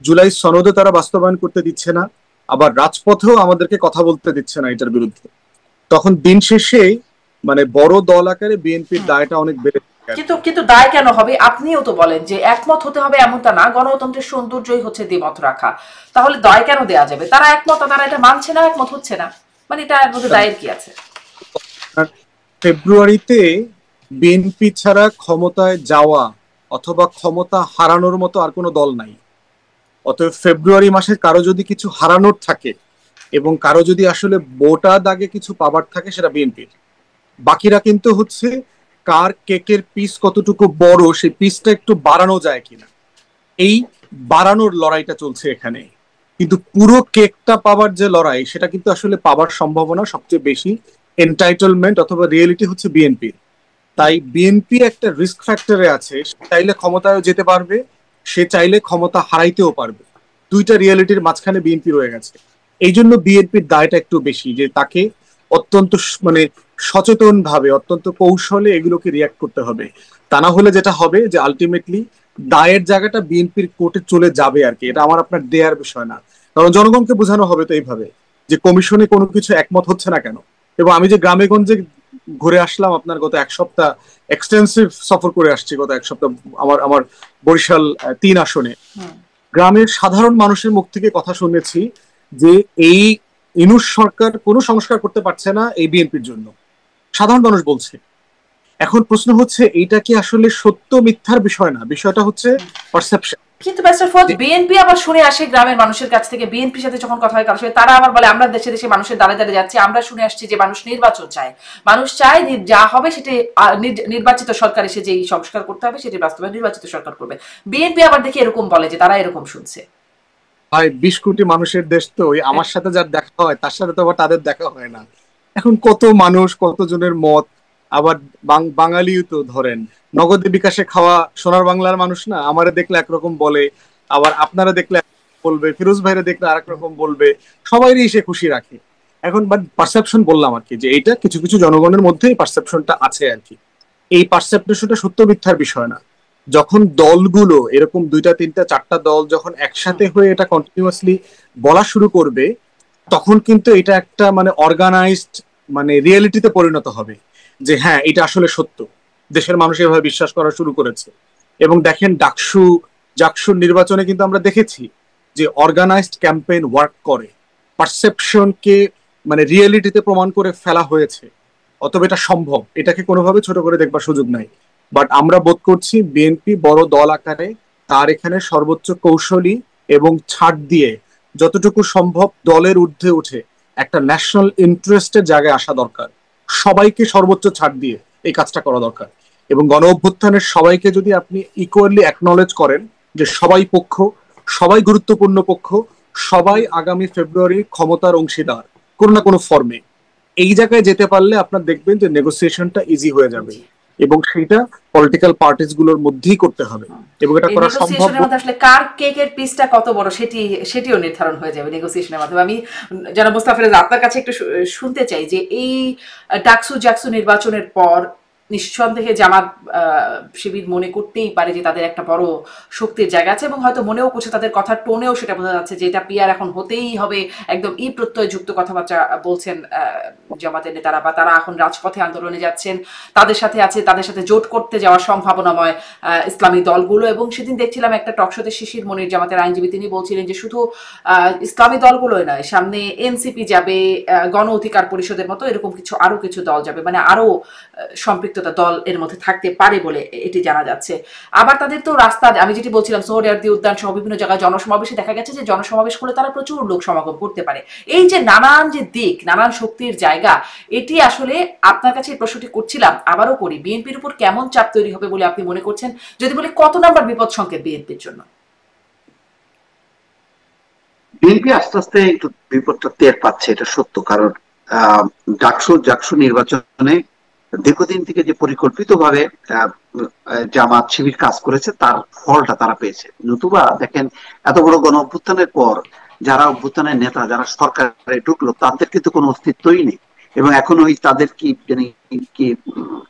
জুলাই সনদে তারা বাস্তবায়ন করতে দিচ্ছে না, আবার রাজপথেও আমাদেরকে কথা বলতে দিচ্ছে না এটার বিরুদ্ধে, তখন দিন শেষে মানে বড় দল আকারে বিএনপির দায়টা অনেক বেড়ে যাবে। কিন্তু কিন্তু দায় কেন হবে? আপনিও তো বলেন যে একমত হতে হবে, এমনটা না, গণতন্ত্রের সৌন্দর্যই হচ্ছে দ্বিমত রাখা। তাহলে দায় কেন দেয়া যাবে? তারা একমত, তারা এটা মানছে না, একমত হচ্ছে না, মানে এটা এর মধ্যে দায়ের কি আছে? আর ফেব্রুয়ারিতে বিএনপি ছাড়া ক্ষমতায় যাওয়া অথবা ক্ষমতা হারানোর মতো আর কোনো দল নাই। অতএব ফেব্রুয়ারি মাসে কারো যদি কিছু হারানোর থাকে এবং কারো যদি আসলে বোটা দাগে কিছু পাবার থাকে, সেটা বিএনপির। বাকিরা কিন্তু হচ্ছে কার কেকের পিস কতটুকু বড়, সেই পিসটা একটু বাড়ানো যায় কিনা, এই বাড়ানোর লড়াইটা চলছে এখানে। কিন্তু পুরো কেকটা পাবার যে লড়াই, সেটা কিন্তু আসলে পাবার সম্ভাবনা সবচেয়ে বেশি, এন্টাইটেলমেন্ট অথবা রিয়েলিটি হচ্ছে বিএনপির। তাই বিএনপি একটা রিস্ক ফ্যাক্টরে আছে, সে চাইলে ক্ষমতায় যেতে পারবে, সে চাইলে ক্ষমতা হারাইতেও পারবে। দুইটা রিয়েলিটির মাঝখানে বিএনপি রয়ে গেছে। এই জন্য বিএনপির দায়টা একটু বেশি, যে তাকে অত্যন্ত মানে সচেতন ভাবে, অত্যন্ত কৌশলে এগুলোকে রিয়াক্ট করতে হবে। তা না হলে যেটা হবে যে আলটিমেটলি দায়ের জায়গাটা বিএনপির কোর্টে চলে যাবে আর কি। এটা আমার আপনার দেয়ার বিষয় না, কারণ জনগণকে বোঝানো হবে তো এইভাবে যে কমিশনে কোনো কিছু একমত হচ্ছে না কেন। এবং আমি যে গ্রামে গঞ্জে ঘুরে আসলাম, আপনার গত এক সপ্তাহ এক্সটেন্সিভ সফর করে আসছি, গত এক সপ্তাহ আমার আমার বরিশাল 3 আসনে গ্রামের সাধারণ মানুষের মুখ থেকে কথা শুনেছি যে এই ইউনূস সরকার কোনো সংস্কার করতে পারছে না এই বিএনপির জন্য, সাধারণ মানুষ বলছে। এখন প্রশ্ন হচ্ছে এইটা কি আসলে সত্য মিথ্যার বিষয় না, বিষয়টা হচ্ছে পারসেপশন। কিন্তু ব্যারিস্টার ফুয়াদ, বিএনপি আবার শুনে আসে গ্রামের মানুষের কাছ থেকে, বিএনপির সাথে যখন কথা হয় কারোর সাথে, তারা আবার বলে আমরা দেশে দেশে মানুষের দ্বারে দ্বারে যাচ্ছি, আমরা শুনে আসছি যে মানুষ নির্বাচন চায়, মানুষ চায় যা হবে সেটি নির্বাচিত সরকার এসে যেই সংস্কার করতে হবে সেটি বাস্তবায়ন নির্বাচিত সরকার করবে। বিএনপি আবার দেখি এরকম বলে যে তারা এরকম শুনছে। ভাই 20 কোটি মানুষের দেশ তো, ওই আমার সাথে যার দেখা হয় তার সাথে তো আবার তাদের দেখা হয় না। এখন কত মানুষ, কতজনের মত। আবার বাঙালিও তো ধরেন নগদে বিকাশে খাওয়া সোনার বাংলার মানুষ না, আমারে দেখলে একরকম বলে, আবার আপনারা দেখলে বলবে, ফিরোজ ভাইরা দেখলে আরেক রকম বলবে, সবাইরই সে খুশি রাখে। এখন বাট পারসেপশন বললাম আর কি, যে এইটা কিছু কিছু জনগণের মধ্যে পারসেপশনটা আছে আর কি। এই পারসেপশনটা সত্য মিথ্যার বিষয় না। যখন দলগুলো এরকম 2টা 3টা 4টা দল যখন একসাথে হয়ে এটা কন্টিনিউয়াসলি বলা শুরু করবে, তখন কিন্তু এটা একটা মানে অর্গানাইজড মানে রিয়েলিটিতে পরিণত হবে যে হ্যাঁ এটা আসলে সত্য, দেশের মানুষ এভাবে বিশ্বাস করা শুরু করেছে। এবং দেখেন জাকসুর নির্বাচনে কিন্তু আমরা দেখেছি যে অর্গানাইজড ক্যাম্পেইন ওয়ার্ক করে, পারসেপশনকে মানে রিয়েলিটিতে প্রমাণ করে ফেলা হয়েছে। অতএব এটা সম্ভব, এটাকে কোনোভাবে ছোট করে দেখবার সুযোগ নাই। বাট আমরা বোধ করছি বিএনপি বড় দল আকারে তার এখানে সর্বোচ্চ কৌশলী এবং ছাড় দিয়ে যতটুকু সম্ভব দলের ঊর্ধ্বে উঠে একটা ন্যাশনাল ইন্টারেস্টের জায়গায় আসা দরকার। সবাইকে সর্বোচ্চ ছাড় দিয়ে এই কাজটা করা দরকার। এবং গণ অভ্যুত্থানের সবাইকে যদি আপনি ইকুয়ালি অ্যাকনলেজ করেন যে সবাই গুরুত্বপূর্ণ পক্ষ, সবাই আগামী ফেব্রুয়ারি ক্ষমতার অংশীদার কোনো না কোনো ফর্মে, এই জায়গায় যেতে পারলে আপনার দেখবেন যে নেগোসিয়েশনটা ইজি হয়ে যাবে। এবং সেটা পলিটিক্যাল পার্টিস গুলোর মধ্যেই করতে হবে এবং এটা করা সম্ভব। নেগোসিয়েশনের মধ্যে আসলে কার কেকের পিসটা কত বড় সেটিও নির্ধারণ হয়ে যাবে নেগোসিয়েশনের মাধ্যমে। আমি জনাব মোস্তাফিজ আপনার কাছে একটু শুনতে চাই যে এই জাকসু নির্বাচনের পর নিঃসন্দেহে জামাত শিবির মনে করতেই পারে যে তাদের একটা বড় শক্তির জায়গা আছে, এবং হয়তো মনেও করছে, তাদের কথার টোনেও সেটা বোঝা যাচ্ছে যে এটা পিআর এখন হতেই হবে, একদম প্রত্যয় যুক্ত কথাবার্তা বলছেন জামাতের নেতারা, বা তারা এখন রাজপথে আন্দোলনে যাচ্ছেন, তাদের সাথে জোট করতে যাওয়ার সম্ভাবনাময় ইসলামী দলগুলো। এবং সেদিন দেখছিলাম একটা টকশোতে শিশির মনির, জামাতের আইনজীবী, তিনি বলছিলেন যে শুধু ইসলামী দলগুলোই নয়, সামনে এনসিপি যাবে, গণ অধিকার পরিষদের মতো এরকম আরো কিছু দল যাবে, মানে আরো সম্পৃক্ততা দল এর মধ্যে থাকতে পারে বলে এটি জানা যাচ্ছে। আবার তাদের তো রাস্তা, আমি যেটি বলছিলাম, সোহরাওয়ার্দী উদ্যান সহ বিভিন্ন জায়গায় জনসমাবেশে দেখা গেছে যে জনসমাবেশ করলে তারা প্রচুর লোক সমাগম করতে পারে। এই যে নানান যে দিক, নানান শক্তির জায়গা, এটি আসলে আপনার কাছে এই প্রশ্নটি করছিলাম, আবারও করি, বিএনপির উপর কেমন চাপ তৈরি হবে বলে আপনি মনে করছেন? যদি বলে কত নাম্বার বিপদ সংকেত বিএনপির জন্য? বিএনপি আস্তে আস্তে একটু বিপদটা টের পাচ্ছে, এটা সত্য। কারণ জাকসু নির্বাচনে দীর্ঘদিন থেকে যে পরিকল্পিতভাবে জামাত শিবির কাজ করেছে তার ফলটা তারা পেয়েছে। নতুবা দেখেন, এত বড় গণ অভ্যুত্থানের পর যারা অভ্যুত্থানের নেতা, যারা সরকারে ঢুকলো, তাদের কিন্তু কোনো অস্তিত্বই নেই। এবং এখন ওই তাদের কি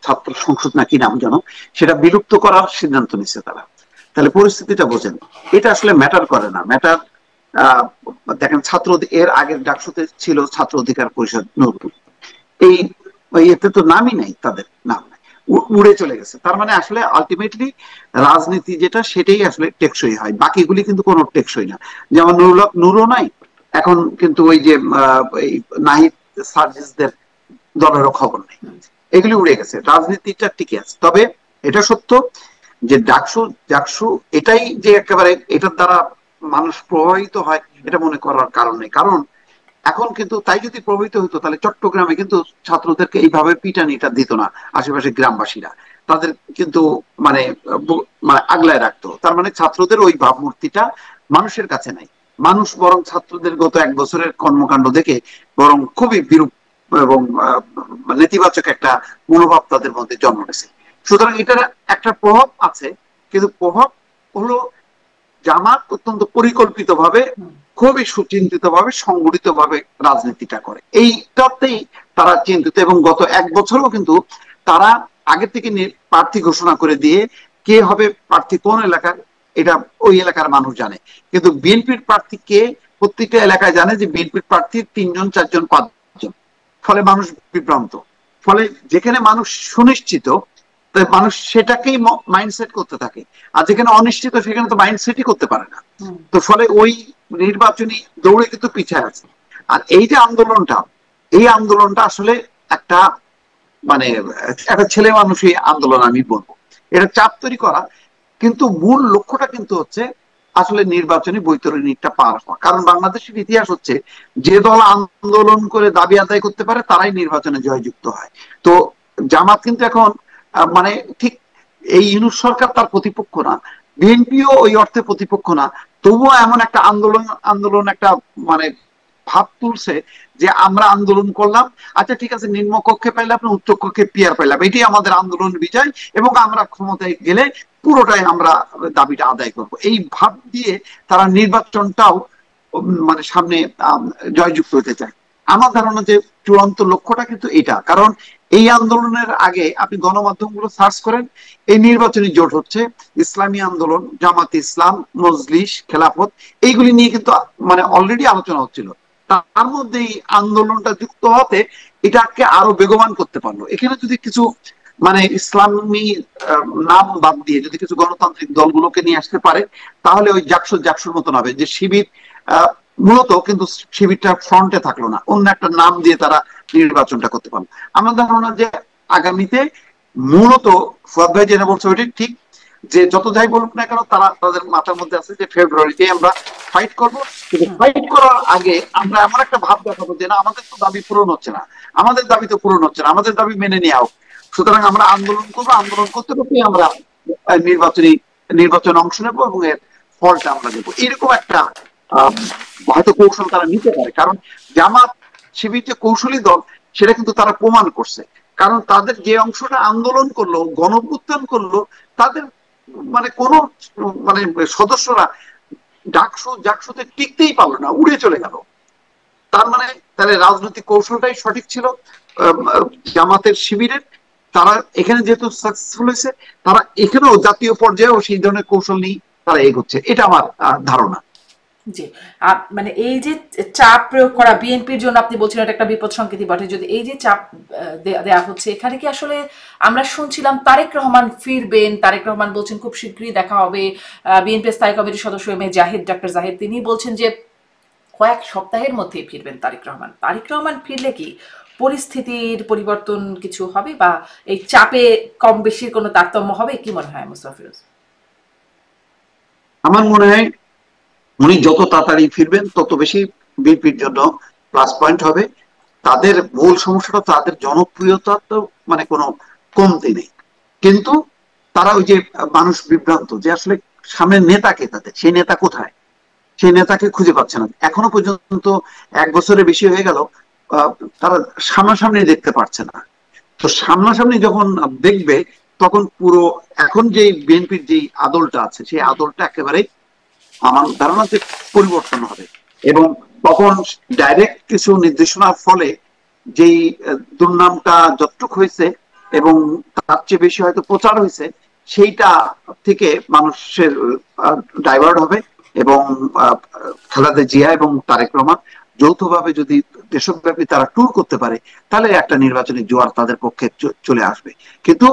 ছাত্র সংসদ না কি নাম যেন, সেটা বিলুপ্ত করার সিদ্ধান্ত নিচ্ছে তারা। তাহলে পরিস্থিতিটা বোঝেন, এটা আসলে ম্যাটার করে না। ম্যাটার দেখেন, এর আগের ডাকসুতে ছিল ছাত্র অধিকার পরিষদ নতুন, এই এতে তো নামই নাই, তাদের নাম উড়ে চলে গেছে। তার মানে আসলে আলটিমেটলি রাজনীতি যেটা, সেটাই আসলে টেকসই হয়, বাকিগুলি কিন্তু কোনো টেকসই না। যেমন নুরও নাই এখন, কিন্তু ওই যে নাহিদ সার্জিসদের দলেরও খবর নেই, এগুলি উড়ে গেছে, রাজনীতিটা টিকে আছে। তবে এটা সত্য যে জাকসু এটাই যে একেবারে এটার দ্বারা মানুষ প্রভাবিত হয়, এটা মনে করার কারণ নেই। কারণ এখন কিন্তু তাই যদি প্রভাবিত হতো, তাহলে চট্টগ্রামে কিন্তু ছাত্রদেরকে এইভাবে পিটানিটা দিত না আশেপাশে গ্রামবাসীরা, তাদের কিন্তু মানে আগলায় রাখতো। তার মানে ছাত্রদের ওই ভাবমূর্তিটা মানুষের কাছে নাই। মানুষ বরং ছাত্রদের গত 1 বছরের কর্মকাণ্ড দেখে বরং খুবই বিরূপ এবং নেতিবাচক একটা মনোভাব তাদের মধ্যে জন্ম নিয়েছে। সুতরাং এটার একটা প্রভাব আছে, কিন্তু প্রভাব হলো জামাত অত্যন্ত পরিকল্পিত ভাবে, খুবই সুচিন্তিত ভাবে, সংগঠিত ভাবে রাজনীতিটা করে, এইটাতেই তারা চিন্তিত। এবং গত 1 বছরও কিন্তু তারা আগে থেকে প্রার্থী ঘোষণা করে দিয়ে কে হবে প্রার্থী কোন এলাকার, এটা ওই এলাকার মানুষ জানে। কিন্তু বিএনপির প্রার্থী কে প্রত্যেকটা এলাকায় জানে যে বিএনপির প্রার্থী 3 জন 4 জন 5 জন। ফলে মানুষ বিভ্রান্ত। ফলে যেখানে মানুষ সুনিশ্চিত, মানুষ সেটাকেই মাইন্ডসেট করতে থাকে, আর যেখানে অনিশ্চিত সেখানে তো মাইন্ডসেটই করতে পারে না। তো ফলে ওই নির্বাচনী দৌড়ে কিন্তু পিছিয়ে আছে। আর এই যে এই আন্দোলনটা আসলে একটা মানে একটা ছেলে মানুষই আন্দোলন আমি বলবো, এটা চাপ তৈরি করা। কিন্তু মূল লক্ষ্যটা কিন্তু হচ্ছে আসলে নির্বাচনী বৈতরণীটা পার হওয়া। কারণ বাংলাদেশের ইতিহাস হচ্ছে, যে দল আন্দোলন করে দাবি আদায় করতে পারে তারাই নির্বাচনে জয়যুক্ত হয়। তো জামাত কিন্তু এখন মানে ঠিক এই ইউনূস সরকার তার প্রতিপক্ষ না, বিএনপিও ওই অর্থে প্রতিপক্ষ না, তবুও এমন একটা আন্দোলন একটা মানে ভাব তুলছে যে আমরা আন্দোলন করলাম, আচ্ছা ঠিক আছে, নিম্ন কক্ষে পাইলাম না, উচ্চ কক্ষে পিয়ার পাইলাম, এটাই আমাদের আন্দোলন বিজয়, এবং আমরা ক্ষমতায় গেলে পুরোটাই আমরা দাবিটা আদায় করব। এই ভাব দিয়ে তারা নির্বাচনটাও মানে সামনে জয়যুক্ত হতে চায়। আমার ধারণা যে চূড়ান্ত লক্ষ্যটা কিন্তু এটা। কারণ এই আন্দোলনের আগে আপনি গণমাধ্যমগুলো সার্চ করেন, এই নির্বাচনী জোট হচ্ছে ইসলামী আন্দোলন, জামাতে ইসলাম, মজলিস, খেলাফত, এইগুলি নিয়ে কিন্তু মানে অলরেডি আলোচনা হচ্ছিল। তার মধ্যে এই আন্দোলনটা যুক্ত হতে এটাকে আরো বেগবান করতে পারলো। এখানে যদি কিছু মানে ইসলামী নাম বাদ দিয়ে যদি কিছু গণতান্ত্রিক দলগুলোকে নিয়ে আসতে পারে, তাহলে ওই জাকসুর মতন হবে যে শিবির মূলত কিন্তু শিবিরটা ফ্রন্টে থাকলো না, অন্য একটা নাম দিয়ে তারা নির্বাচনটা করতে পারলো। আমার ধারণা যে আগামীতে মূলত ফুয়াদ ভাই যেটা বলছে ওইটাই ঠিক, যে যত যাই বলুক না কেন তারা তাদের মাথার মধ্যে আছে যে ফেব্রুয়ারিতে আমরা ফাইট করবো। কিন্তু ফাইট করার আগে আমরা এমন একটা ভাব দেখাবো যে না, আমাদের তো দাবি পূরণ হচ্ছে না, আমাদের দাবি তো পূরণ হচ্ছে না, আমাদের দাবি মেনে নেওয়া হোক। সুতরাং আমরা আন্দোলন করবো, আন্দোলন করতে করতে আমরা নির্বাচনে অংশ নেবো এবং এর ফলটা আমরা দেবো। এরকম একটা হয়তো কৌশল তারা নিতে পারে। কারণ জামাত শিবির যে কৌশলী দল সেটা কিন্তু তারা প্রমাণ করছে। কারণ তাদের যে অংশটা আন্দোলন করলো, গণঅভ্যুত্থান করলো, তাদের মানে কোন মানে সদস্যরা জাকসুতে টিকতেই পারলো না, উড়ে চলে গেল। তার মানে তাহলে রাজনৈতিক কৌশলটাই সঠিক ছিল জামাতের শিবিরের। তারা এখানে যেহেতু সাকসেসফুল হয়েছে, তারা এখানেও জাতীয় পর্যায়েও সেই ধরনের কৌশল নিয়ে তারা এগোচ্ছে, এটা আমার ধারণা। জি, মানে এই যে চাপ প্রয়োগ করা বিএনপির জন্য আপনি বলছেন এটা একটা বিপদ সংকেতই বটে। যদি এই যে চাপ দেয়া হচ্ছে, এখানে কি আসলে আমরা শুনছিলাম তারেক রহমান ফিরবেন, তারেক রহমান বলছেন খুব শীঘ্রই দেখা হবে। বিএনপি স্থায়ী কমিটির সদস্য M A Zahid, doctor Zahid, তিনি বলছেন যে কয়েক সপ্তাহের মধ্যেই ফিরবেন তারেক রহমান। তারেক রহমান ফিরলে কি পরিস্থিতির পরিবর্তন কিছু হবে, বা এই চাপে কম বেশির কোনো তারতম্য হবে? কি মনে হয় মুস্তাফা ফিরোজ? আমার মনে হয় উনি যত তাড়াতাড়ি ফিরবেন তত বেশি বিএনপির জন্য প্লাস পয়েন্ট হবে। তাদের মূল সমস্যাটা তাদের জনপ্রিয়তা তো মানে কোনো কমতি নেই, কিন্তু তারা ওই যে মানুষ বিভ্রান্ত যে আসলে সামনের নেতাকে, তাদের সেই নেতা কোথায়, সেই নেতাকে খুঁজে পাচ্ছে না এখনো পর্যন্ত। 1 বছরের বেশি হয়ে গেল, তারা সামনাসামনি দেখতে পারছে না। তো সামনাসামনি যখন দেখবে তখন পুরো এখন যে বিএনপির যে আদলটা আছে সেই আদলটা একেবারে আমার ধারণা যে পরিবর্তন হবে। এবং তখন ডাইরেক্ট কিছু নির্দেশনার ফলে যেই দুর্নামটা যতটুকু হয়েছে এবং তার চেয়ে বেশি হয়তো প্রচার হয়েছে, সেইটা থেকে মানুষের ডাইভার্ট হবে। এবং খালেদা জিয়া এবং তারেক রহমান যৌথভাবে যদি দেশব্যাপী তারা ট্যুর করতে পারে, তাহলে একটা নির্বাচনী জোয়ার তাদের পক্ষে চলে আসবে। কিন্তু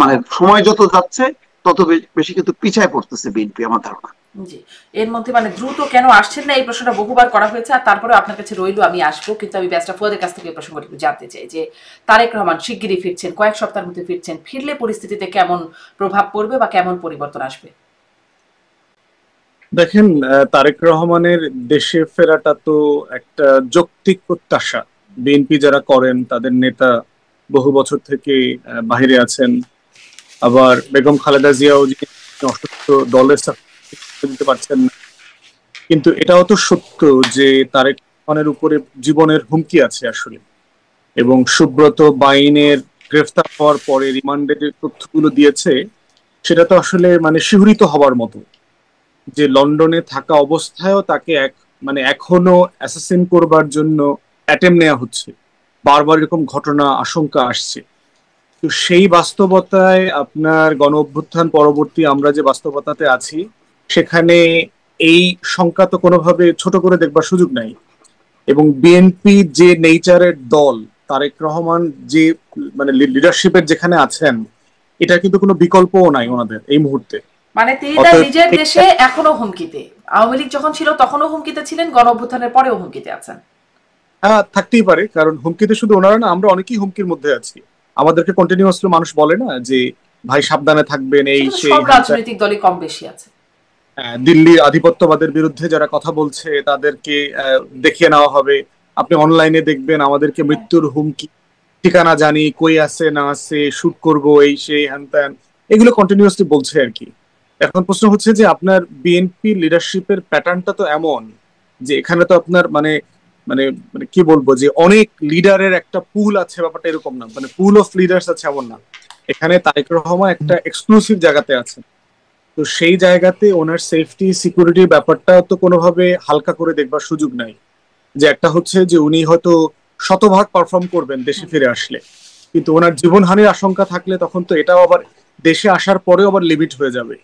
মানে সময় যত যাচ্ছে তত বেশি কিন্তু পিছায় পড়তেছে বিএনপি, আমার ধারণা। জি, এর মধ্যে মানে দ্রুত কেন আসছেন না এই প্রশ্নটা বহুবার করা হয়েছে, আর তারপরে আপনার কাছে রইল আমি আসবো, কিন্তু আমি ব্যাসটা ফুয়াদের কাছ থেকে এই প্রসঙ্গটা একটু জানতে চাই যে তারেক রহমান শিগগিরই ফিরছেন, কয়েক সপ্তাহের মধ্যে ফিরছেন, ফিরলে পরিস্থিতিতে কেমন প্রভাব পড়বে বা কেমন পরিবর্তন আসবে? দেখেন, তারেক রহমানের দেশে ফেরাটা তো একটা যৌক্তিক প্রত্যাশা। বিএনপি যারা করেন, তাদের নেতা বহু বছর থেকে বাহিরে আছেন। আবার বেগম খালেদা জিয়াও যে অসুস্থ, দলের দিতে পারছেন না। কিন্তু এটাও তো সত্য যে তারেক রহমানের উপরে জীবনের হুমকি আছে আসলে। এবং সুব্রত বাইনের গ্রেফতার হওয়ার পরে রিমান্ডের যে তথ্যগুলো দিয়েছে, সেটা তো আসলে মানে শিহরিত হওয়ার মতো, যে লন্ডনে থাকা অবস্থায়ও তাকে মানে এখনো অ্যাসাসিন করবার জন্য অ্যাটেম্প নেওয়া হচ্ছে। বারবার এরকম ঘটনা আশঙ্কা আসছে। তো সেই বাস্তবতায় আপনার গণ অভ্যুত্থান পরবর্তী আমরা যে বাস্তবতাতে আছি, সেখানে এই সংখ্যা তো কোনোভাবে ছোট করে দেখবার সুযোগ নাই। এবং বিএনপি যে নেচারের দল, তারেক রহমান যে মানে লিডারশিপের যেখানে আছেন, এটা কিন্তু কোনো বিকল্পও নাই ওনাদের এই মুহূর্তে। মানে তিনি তার নিজের দেশে এখনো হুমকিতে, আওয়ামী লীগ যখন ছিল তখনও হুমকিতে ছিলেন, গণ অভ্যুত্থানের পরেও হুমকিতে আছেন। হ্যাঁ, থাকতেই পারে, কারণ হুমকিতে শুধু ওনারা না, আমরা অনেকেই হুমকির মধ্যে আছি। আমাদেরকে কন্টিনিউয়াসলি মানুষ বলে না যে ভাই সাবধানে থাকবেন, এই সেই। সব রাজনৈতিক দলই কম বেশি আছে। দিল্লির আধিপত্যবাদের বিরুদ্ধে যারা কথা বলছে তাদেরকে দেখিয়ে নেওয়া হবে। আপনি অনলাইনে দেখবেন আমাদেরকে মৃত্যুর হুমকি, ঠিকানা জানি, কই আছে না আছে, শুট করব, এই সেই হ্যান ত্যান, এগুলো কন্টিনিউয়াসলি বলছে আর কি। এখন প্রশ্ন হচ্ছে যে আপনার বিএনপি লিডারশিপের প্যাটার্নটা তো এমন যে এখানে তো আপনার মানে মানে মানে কি বলবো, যে অনেক লিডারের একটা পুল আছে, ব্যাপারটা এরকম না, মানে পুল অফ লিডার্স আছে এমন না। এখানে তারেক রহমান একটা এক্সক্লুসিভ জায়গাতে আছে। তো সেই জায়গাতে ওনার সেফটি সিকিউরিটির ব্যাপারটা তো কোনোভাবে হালকা করে দেখবার সুযোগ নাই। যে একটা হচ্ছে যে উনি হয়তো শতভাগ পারফর্ম করবেন দেশে ফিরে আসলে, কিন্তু ওনার জীবনহানির আশঙ্কা থাকলে তখন তো এটাও আবার দেশে আসার পরেও আবার লিমিট হয়ে যাবে।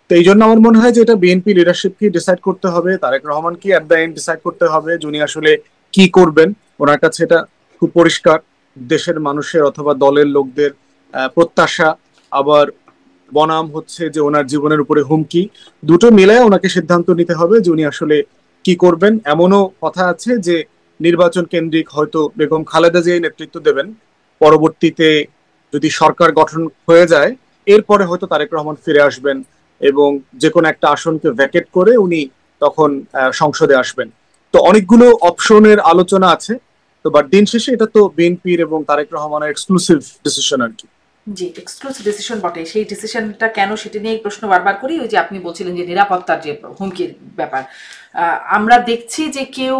তো এই জন্য আমার মনে হয় যে এটা বিএনপি লিডারশিপকে ডিসাইড করতে হবে, তারেক রহমানকে অ্যাট দ্য এন্ড ডিসাইড করতে হবে যে উনি আসলে কি করবেন। ওনার কাছে এটা খুব পরিষ্কার, দেশের মানুষের অথবা দলের লোকদের প্রত্যাশা, আবার বনাম হচ্ছে যে ওনার জীবনের উপরে হুমকি, দুটো মিলায় ওনাকে সিদ্ধান্ত নিতে হবে যে উনি আসলে কি করবেন। এমনও কথা আছে যে নির্বাচন কেন্দ্রিক হয়তো বেগম খালেদা জিয়া নেতৃত্ব দেবেন, পরবর্তীতে যদি সরকার গঠন হয়ে যায় এরপরে হয়তো তারেক রহমান ফিরে আসবেন এবং যে কোনো একটা আসনকে ভ্যাকেট করে উনি তখন সংসদে আসবেন। তো অনেকগুলো অপশনের আলোচনা আছে। তো বাট দিন শেষে এটা তো বিএনপির এবং তারেক রহমানের এক্সক্লুসিভ ডিসিশন আর কি। জি, এক্সক্লুসিভ ডিসিশন বটে। সেই ডিসিশনটা কেন সেটা নিয়ে প্রশ্ন বারবার করি। ওই যে আপনি বলছিলেন যে নিরাপত্তার যে হুমকির ব্যাপার, আমরা দেখছি যে কেউ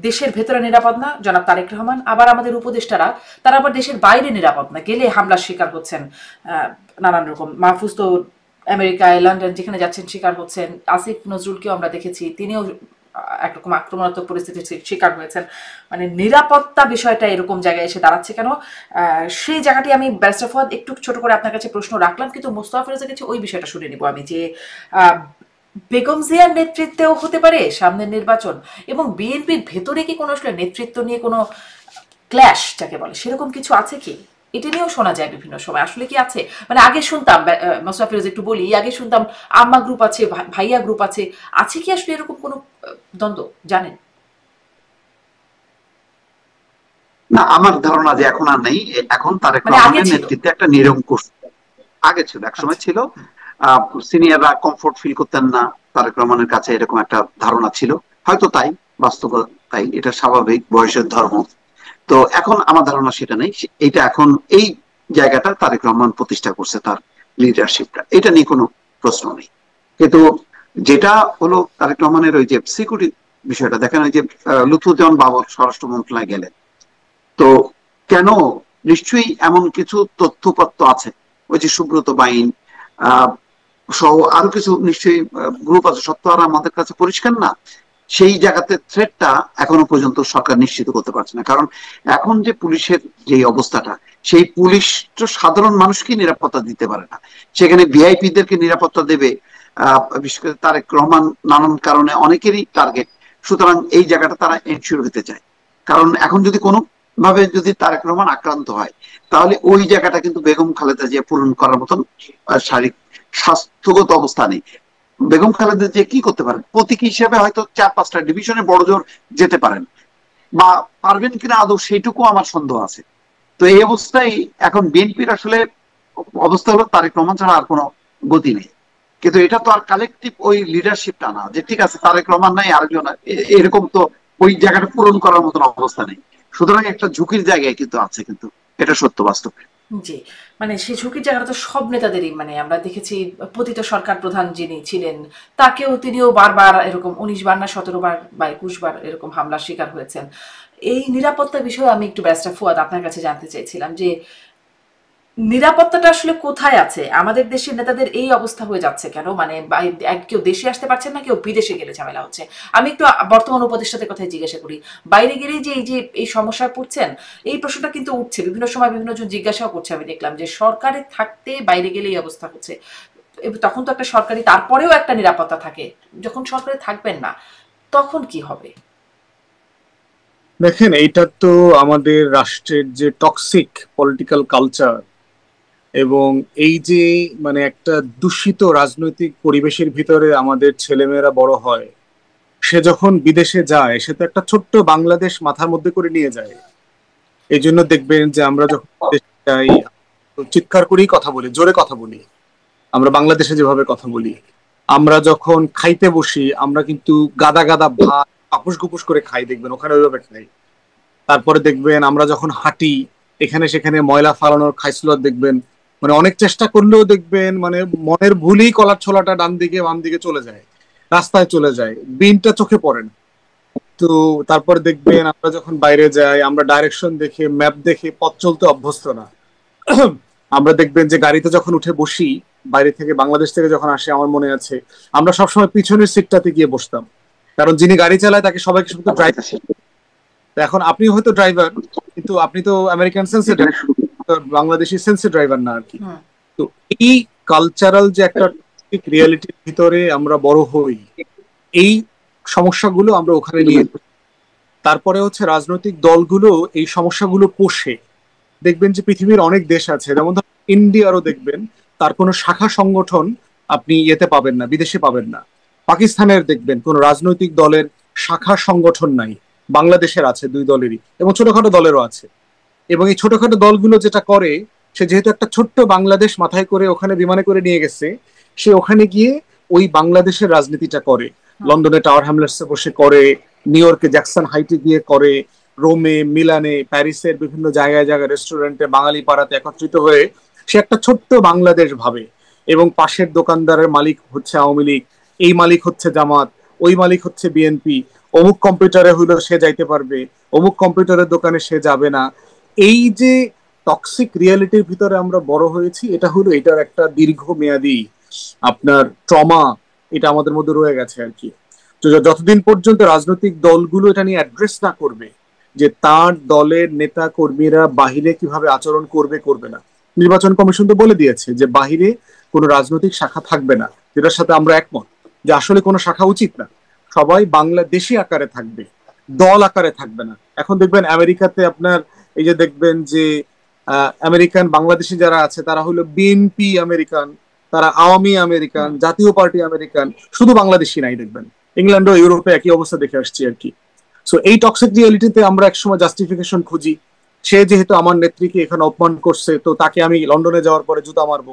দেশের ভেতরে নিরাপদ না, জনাব তারেক রহমান, আবার আমাদের উপদেষ্টারা তারা আবার দেশের বাইরে নিরাপদ না, গেলে হামলার শিকার হচ্ছেন নানান রকম। মাহফুজ তো আমেরিকায়, লন্ডন যেখানে যাচ্ছেন শিকার হচ্ছেন। আসিফ নজরুলকেও আমরা দেখেছি, তিনিও একরকম আক্রমণাত্মক পরিস্থিতির শিকার হয়েছেন। মানে নিরাপত্তা বিষয়টা এরকম জায়গায় এসে দাঁড়াচ্ছে কেন, সেই জায়গাটি আমি ব্যারিস্টার ফুয়াদ একটু ছোট করে আপনার কাছে প্রশ্ন রাখলাম, কিন্তু মোস্তফা ফিরোজের কাছে ওই বিষয়টা শুনে নিব আমি যে বেগম জিয়ার নেতৃত্বেও হতে পারে সামনের নির্বাচন, এবং বিএনপির ভেতরে কি কোনো আসলে নেতৃত্ব নিয়ে কোনো ক্ল্যাশ যাকে বলে সেরকম কিছু আছে কি? এটা নিয়েও শোনা যায় বিভিন্ন সময়, আসলে কি আছে? মানে আগে শুনতাম, মোস্তফা ফিরোজ একটু বলি, আগে শুনতাম আম্মা গ্রুপ আছে, ভাইয়া গ্রুপ আছে, আছে কি আসলে এরকম কোনো দ্বন্দ্ব জানেন? না, আমার ধারণা যে এখন আর নেই। এখন তারেক মানে আগে রহমানের ছিল। নেতৃত্বে একটা নিরঙ্কুশ, আগে ছিল, একসময় আচ্ছা। ছিল। সিনিয়ররা কমফোর্ট ফিল করতেন না তারেক রহমানের কাছে, এরকম একটা ধারণা ছিল। হয়তো তাই, বাস্তব তাই, এটা স্বাভাবিক, বয়সের ধর্ম। তো এখন আমার ধারণা সেটা নেই। এটা এখন এই জায়গাটা তারেক রহমান প্রতিষ্ঠা করছে, তার লিডারশিপটা, এটা নিয়ে কোনো প্রশ্ন নেই। কিন্তু যেটা হলো তারেক রহমানের ওই যে সিকিউরিটি বিষয়টা দেখেন, ওই যে লুৎফুজ্জামান বাবর স্বরাষ্ট্র মন্ত্রণালয়ে গেলেন, তো কেন, নিশ্চয়ই এমন কিছু তথ্যপত্র আছে, ওই যে সুব্রত বাইন আহ সহ আরো কিছু নিশ্চয়ই গ্রুপ আছে, সত্য আর আমাদের কাছে পরিষ্কার না। সেই জায়গাতে থ্রেটটা এখনো পর্যন্ত সরকার নিশ্চিত করতে পারছে না। কারণ এখন যে পুলিশের যে অবস্থাটা, সেই পুলিশ তো সাধারণ মানুষকে নিরাপত্তা দিতে পারে না, সেখানে ভিআইপি দেরকে নিরাপত্তা দেবে। বিশেষ করে তারেক রহমান নানান কারণে অনেকেরই টার্গেট, সুতরাং এই জায়গাটা তারা এনশিওর হতে চায়। কারণ এখন যদি কোনো ভাবে যদি তারেক রহমান আক্রান্ত হয়, তাহলে ওই জায়গাটা কিন্তু বেগম খালেদা জিয়া পূরণ করার মতন শারীরিক স্বাস্থ্যগত অবস্থা নেই। বেগম খালেদা জিয়া কি করতে পারেন, প্রতীক হিসেবে হয়তো 4-5টা ডিভিশনে বড় জোর যেতে পারেন, বা পারবেন কিনা আদৌ সেইটুকু আমার সন্দেহ আছে। তো এই অবস্থায় এখন বিএনপির আসলে অবস্থা হলো তারেক রহমান ছাড়া আর কোনো গতি নেই। কিন্তু এটা তো আর কালেকটিভ ওই লিডারশিপটা না যে ঠিক আছে তারেক রহমান নাই আরেকজন, এরকম তো ওই জায়গাটা পূরণ করার মতন অবস্থা নেই। সুতরাং একটা ঝুঁকির জায়গায় কিন্তু আছে, কিন্তু এটা সত্য, বাস্তব। জি, মানে সেই ঝুঁকির জায়গাটা তো সব নেতাদেরই, মানে আমরা দেখেছি পতিত সরকার প্রধান যিনি ছিলেন তিনিও বারবার এরকম 19 বার না 17 বার বা 21 বার এরকম হামলার শিকার হয়েছেন। এই নিরাপত্তা বিষয়ে আমি একটু ব্যারিস্টার ফুয়াদ আপনার কাছে জানতে চাইছিলাম যে নিরাপত্তাটা আসলে কোথায় আছে? আমাদের দেশের নেতাদের এই অবস্থা হয়ে যাচ্ছে কেন? মানে কেউ দেশে আসতে পারছেন না, কেউ বিদেশে গেলে ঝামেলা হচ্ছে। আমি একটু বর্তমান উপদেষ্টাদের কথাই জিজ্ঞাসা করি, বাইরে গেলেই যে এই সমস্যায় পড়ছেন, এই প্রশ্নটা কিন্তু উঠছে বিভিন্ন সময়, বিভিন্ন জন জিজ্ঞাসাও করছে। আমি দেখলাম যে সরকারে থাকতে বাইরে গেলে এই অবস্থা হচ্ছে। তখন তো একটা সরকারি, তারপরেও একটা নিরাপত্তা থাকে, যখন সরকারে থাকবেন না তখন কি হবে? দেখেন, এইটা তো আমাদের রাষ্ট্রের যে টক্সিক পলিটিক্যাল কালচার এবং এই যে মানে একটা দূষিত রাজনৈতিক পরিবেশের ভিতরে আমাদের ছেলেমেয়েরা বড় হয়, সে যখন বিদেশে যায় সে তো একটা ছোট্ট বাংলাদেশ মাথার মধ্যে করে নিয়ে যায়। এই জন্য দেখবেন যে আমরা যখন বিদেশে যাই চিৎকার করেই কথা বলি, জোরে কথা বলি, আমরা বাংলাদেশে যেভাবে কথা বলি। আমরা যখন খাইতে বসি আমরা কিন্তু গাদা গাদা ভাত আপুস গুপুস করে খাই, দেখবেন ওখানে ওইভাবে খাই। তারপরে দেখবেন আমরা যখন হাঁটি এখানে সেখানে ময়লা ফালানোর খাইসলত দেখবেন, মানে অনেক চেষ্টা করলেও দেখবেন মানে মনের ভুলেই কলার ছোলাটা ডান দিকে বাম দিকে চলে যায়, রাস্তায় চলে যায়, বিনটা চোখে পড়ে না। তো তারপর দেখবেন আমরা যখন বাইরে যাই আমরা ডাইরেকশন দেখে ম্যাপ দেখে পথ চলতে অভ্যস্ত না। আমরা দেখবেন যে গাড়িতে যখন উঠে বসি, বাইরে থেকে বাংলাদেশ থেকে যখন আসে, আমার মনে আছে আমরা সবসময় পিছনের সিটটাতে গিয়ে বসতাম, কারণ যিনি গাড়ি চালায় তাকে সবাইকে শুধু ড্রাইভ তো এখন আপনি হয়তো ড্রাইভার, কিন্তু আপনি তো আমেরিকান সেন্সে এখানে শুরু বাংলাদেশি সেন্সে ড্রাইভার না আর কি। হুম। তো এই কালচারাল যে একটা রিয়ালিটির ভিতরে আমরা বড় হই, এই সমস্যাগুলো আমরা ওখানে নিয়ে, তারপরে হচ্ছে রাজনৈতিক দলগুলো এই সমস্যাগুলো পোষে। দেখবেন যে পৃথিবীর অনেক দেশ আছে, যেমন ধরুন ইন্ডিয়ারও দেখবেন তার কোনো শাখা সংগঠন আপনি ইয়েতে পাবেন না, বিদেশে পাবেন না। পাকিস্তানের দেখবেন কোনো রাজনৈতিক দলের শাখা সংগঠন নাই। বাংলাদেশের আছে 2 দলেরই, এবং ছোটখাটো দলেরও আছে। এবং এই ছোটখাটো দলগুলো যেটা করে, সে যেহেতু একটা ছোট্ট বাংলাদেশ মাথায় করে ওখানে বিমানে করে নিয়ে গেছে, সে ওখানে গিয়ে ওই বাংলাদেশের রাজনীতিটা করে। লন্ডনে টাওয়ার হ্যামলেটসে বসে করে, নিউ ইয়র্কে জ্যাকসন হাইটে গিয়ে করে, রোমে, মিলানে, প্যারিসের বিভিন্ন জায়গায় জায়গায় রেস্টুরেন্টে বাঙালি পাড়াতে একত্রিত হয়ে সে একটা ছোট্ট বাংলাদেশ ভাবে। এবং পাশের দোকানদারের মালিক হচ্ছে আওয়ামী লীগ, এই মালিক হচ্ছে জামাত, ওই মালিক হচ্ছে বিএনপি, অমুক কম্পিউটারে হইলো সে যাইতে পারবে, অমুক কম্পিউটারের দোকানে সে যাবে না। এই যে টক্সিক রিয়ালিটির ভিতরে আমরা বড় হয়েছি, এটা হলো এটার একটা দীর্ঘমেয়াদী আপনার ট্রমা, এটা আমাদের মধ্যে রয়ে গেছে আর কি। তো যতদিন পর্যন্ত রাজনৈতিক দলগুলো এটা নিয়ে অ্যাড্রেস না করবে যে তার দলের নেতা কর্মীরা বাহিরে কিভাবে আচরণ করবে করবে না, নির্বাচন কমিশন তো বলে দিয়েছে যে বাহিরে কোনো রাজনৈতিক শাখা থাকবে না, যেটার সাথে আমরা একমত যে আসলে কোনো শাখা উচিত না। সবাই বাংলাদেশি আকারে থাকবে, দল আকারে থাকবে না। এখন দেখবেন আমেরিকাতে আপনার এই যে দেখবেন যে আমেরিকান বাংলাদেশি যারা আছে তারা হলো বিএনপি আমেরিকান, তারা আওয়ামী আমেরিকান, জাতীয় পার্টি আমেরিকান, শুধু বাংলাদেশি নাই দেখবেন। ইংল্যান্ড ও ইউরোপে একই অবস্থা দেখে আসছি আর কি। সো এই টক্সিক রিয়ালিটিতে আমরা একসময় জাস্টিফিকেশন খুঁজি। সে যেহেতু আমার নেত্রীকে এখানে অপমান করছে, তো তাকে আমি লন্ডনে যাওয়ার পরে জুতা মারবো।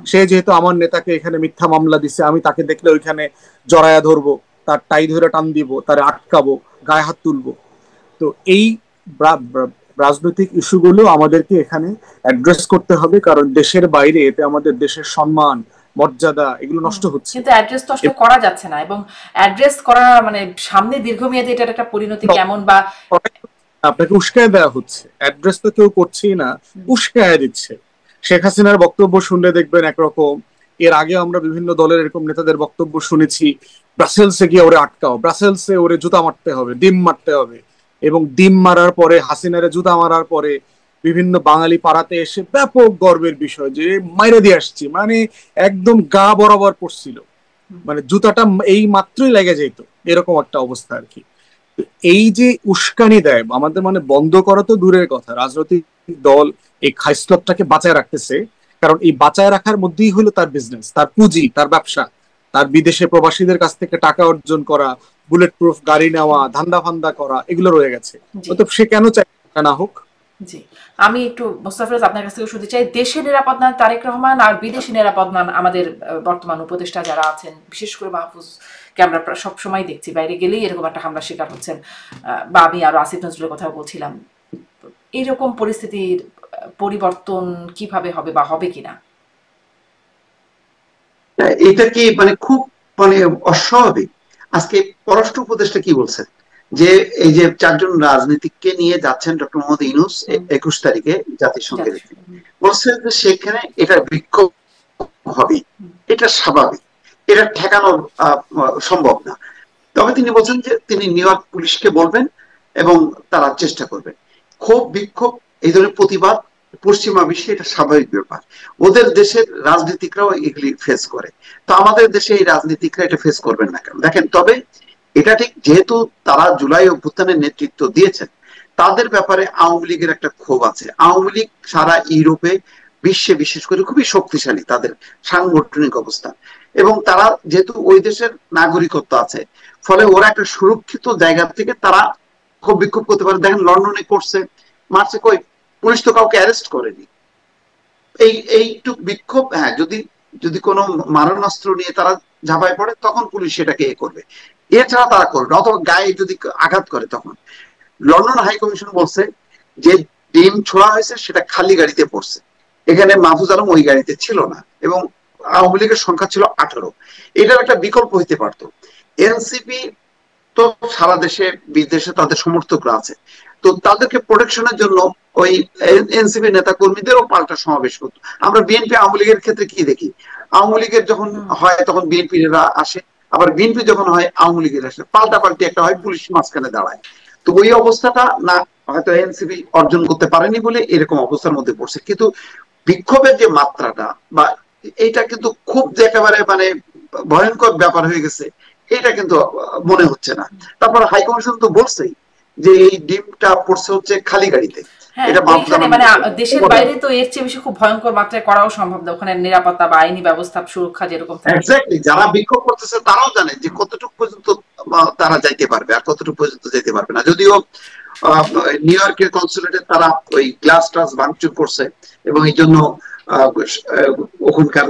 সে যেহেতু আমার নেতাকে এখানে মিথ্যা মামলা দিছে, আমি তাকে দেখলে ওইখানে জড়ায়া ধরবো, তার টাই ধরে টান দিব, তার আটকাবো, গায়ে হাত তুলবো। তো এই রাজনৈতিক ইস্যুগুলো আমাদেরকে এখানে অ্যাড্রেস করতে হবে, কারণ দেশের বাইরে এতে আমাদের দেশের সম্মান, মর্যাদা এগুলো নষ্ট হচ্ছে। কিন্তু অ্যাড্রেস তো আসলে করা যাচ্ছে না, এবং অ্যাড্রেস করা মানে সামনে দীর্ঘমেয়াদী এটার একটা পরিণতি কেমন বা আপনাকে উস্কায় দেওয়া হচ্ছে। অ্যাড্রেস তো কেউ করছেই না, উস্কায় দিচ্ছে। শেখ হাসিনার বক্তব্য শুনলে দেখবেন একরকম, এর আগে আমরা বিভিন্ন দলের এরকম নেতাদের বক্তব্য শুনেছি, ব্রাসেলসে গিয়ে ওরে আটকাও, ব্রাসেলসে ওরে জুতা মারতে হবে, ডিম মারতে হবে। এবং ডিম মারার পরে, হাসিনারে জুতা মারার পরে বিভিন্ন বাঙালি পাড়াতে এসে ব্যাপক গর্বের বিষয় যে মাইরে দিয়ে আসছি, মানে একদম গা বরাবর পড়ছিল, মানে জুতাটা এই মাত্রই লেগে যেত, এরকম একটা অবস্থা আর কি। এই যে উস্কানি দেয় আমাদের, মানে বন্ধ করা তো দূরের কথা, রাজনৈতিক দল এই খাইসলতটাকে বাঁচায় রাখতেছে। কারণ এই বাঁচায় রাখার মধ্যেই হলো তার বিজনেস, তার পুঁজি, তার ব্যবসা, তার বিদেশে প্রবাসীদের কাছ থেকে টাকা অর্জন করা, বুলেট প্রুফ গাড়ি নেওয়া, ধান্দা ফান্দা করা, এগুলো রয়ে গেছে। তো সে কেন চায় না হোক? জি, আমি একটু মোস্তাফিজ আপনার কাছ থেকে শুনতে চাই, দেশে নিরাপদ নন তারেক রহমান আর বিদেশি নিরাপদ নন আমাদের বর্তমান উপদেষ্টা যারা আছেন, বিশেষ করে মাহফুজকে আমরা সবসময় দেখছি বাইরে গেলেই এরকম একটা হামলার শিকার হচ্ছেন, বা আমি আরো আসিফ নজরুলের কথা বলছিলাম। এইরকম পরিস্থিতির পরিবর্তন কিভাবে হবে বা হবে কিনা? এটা কি মানে খুব মানে অস্বাভাবিক। আজকে পররাষ্ট্র উপদেষ্টা কি বলছেন যে এই যে 4 জন রাজনীতিককে নিয়ে যাচ্ছেন ডক্টর মোহাম্মদ ইউনূস 21 তারিখে জাতিসংঘে, বলছেন যে সেখানে এটা বিক্ষোভ হবে, এটা স্বাভাবিক, এটা ঠেকানো সম্ভব না। তবে তিনি বলছেন যে তিনি নিউ ইয়র্ক পুলিশকে বলবেন এবং তারা চেষ্টা করবেন। ক্ষোভ বিক্ষোভ, এই ধরনের প্রতিবাদ পশ্চিমা বিশ্বে এটা স্বাভাবিক ব্যাপার, ওদের দেশের রাজনীতিকরাও এগুলি ফেস করে। তো আমাদের দেশে এই রাজনীতিকরা এটা ফেস করবেন না কেন? দেখেন, তবে এটা ঠিক, যেহেতু তারা জুলাই অভ্যুত্থানের নেতৃত্ব দিয়েছেন, তাদের ব্যাপারে আওয়ামী লীগের একটা ক্ষোভ আছে। আওয়ামী লীগ সারা ইউরোপে, বিশ্বে বিশেষ করে খুবই শক্তিশালী তাদের সাংগঠনিক অবস্থা, এবং তারা যেহেতু ওই দেশের নাগরিকত্ব আছে, ফলে ওরা একটা সুরক্ষিত জায়গা থেকে তারা ক্ষোভ বিক্ষোভ করতে পারে। দেখেন লন্ডনে করছে, মার্চে কই পুলিশ তো কাউকে অ্যারেস্ট করেনি। এইটুক বিক্ষোভ, হ্যাঁ, যদি যদি কোনো মারণাস্ত্র নিয়ে তারা ঝাঁপায় পড়ে তখন পুলিশ সেটাকে করবে, এছাড়া তারা করবে, অথবা গায়ে যদি আঘাত করে তখন। লন্ডন হাই কমিশন বলছে যে ডিম ছোড়া হয়েছে সেটা খালি গাড়িতে পড়ছে, এখানে মাহফুজ আলম ওই গাড়িতে ছিল না, এবং আওয়ামী লীগের সংখ্যা ছিল 18। এটার একটা বিকল্প হইতে পারতো। এনসিপি তো সারা দেশে বিদেশে তাদের সমর্থকরা আছে, তো তাদেরকে প্রোটেকশনের জন্য ওই এনসিপি নেতা কর্মীদেরও পাল্টা সমাবেশ করতো। আমরা বিএনপি আওয়ামী লীগের ক্ষেত্রে কি দেখি, আওয়ামী লীগের যখন হয় তখন বিএনপিরা আসে, আবার বিএনপি যখন হয় আওয়ামী লীগের আসে, পাল্টা পাল্টি একটা হয়, পুলিশ মাঝখানে দাঁড়ায়। তো ওই অবস্থাটা না হয়তো এনসিপি অর্জন করতে পারেনি বলে এরকম অবস্থার মধ্যে পড়ছে। কিন্তু বিক্ষোভের যে মাত্রাটা বা এইটা কিন্তু খুব যে একেবারে মানে ভয়ঙ্কর ব্যাপার হয়ে গেছে এটা কিন্তু মনে হচ্ছে না। তারপর হাইকমিশন তো বলছেই যে এই ডিমটা পড়ছে হচ্ছে খালি গাড়িতে, হ্যাঁ, এটা ওইখানে মানে দেশের বাইরে তো এর চেয়ে বেশি খুব ভয়ঙ্কর মাত্রায় করাও সম্ভব না, ওখানে নিরাপত্তা বা আইনি ব্যবস্থা সুরক্ষা যেরকম থাকে। এক্স্যাক্টলি, যারা বিক্ষোভ করতেছে তারাও জানে যে কতটুকু পর্যন্ত তারা যাইতে পারবে আর কতটুকু পর্যন্ত যেতে পারবে না। যদিও নিউ ইয়র্কের কনসুলেটে তারা ওই গ্লাস টাস ভাঙচুর করছে এবং এই জন্য ওখানকার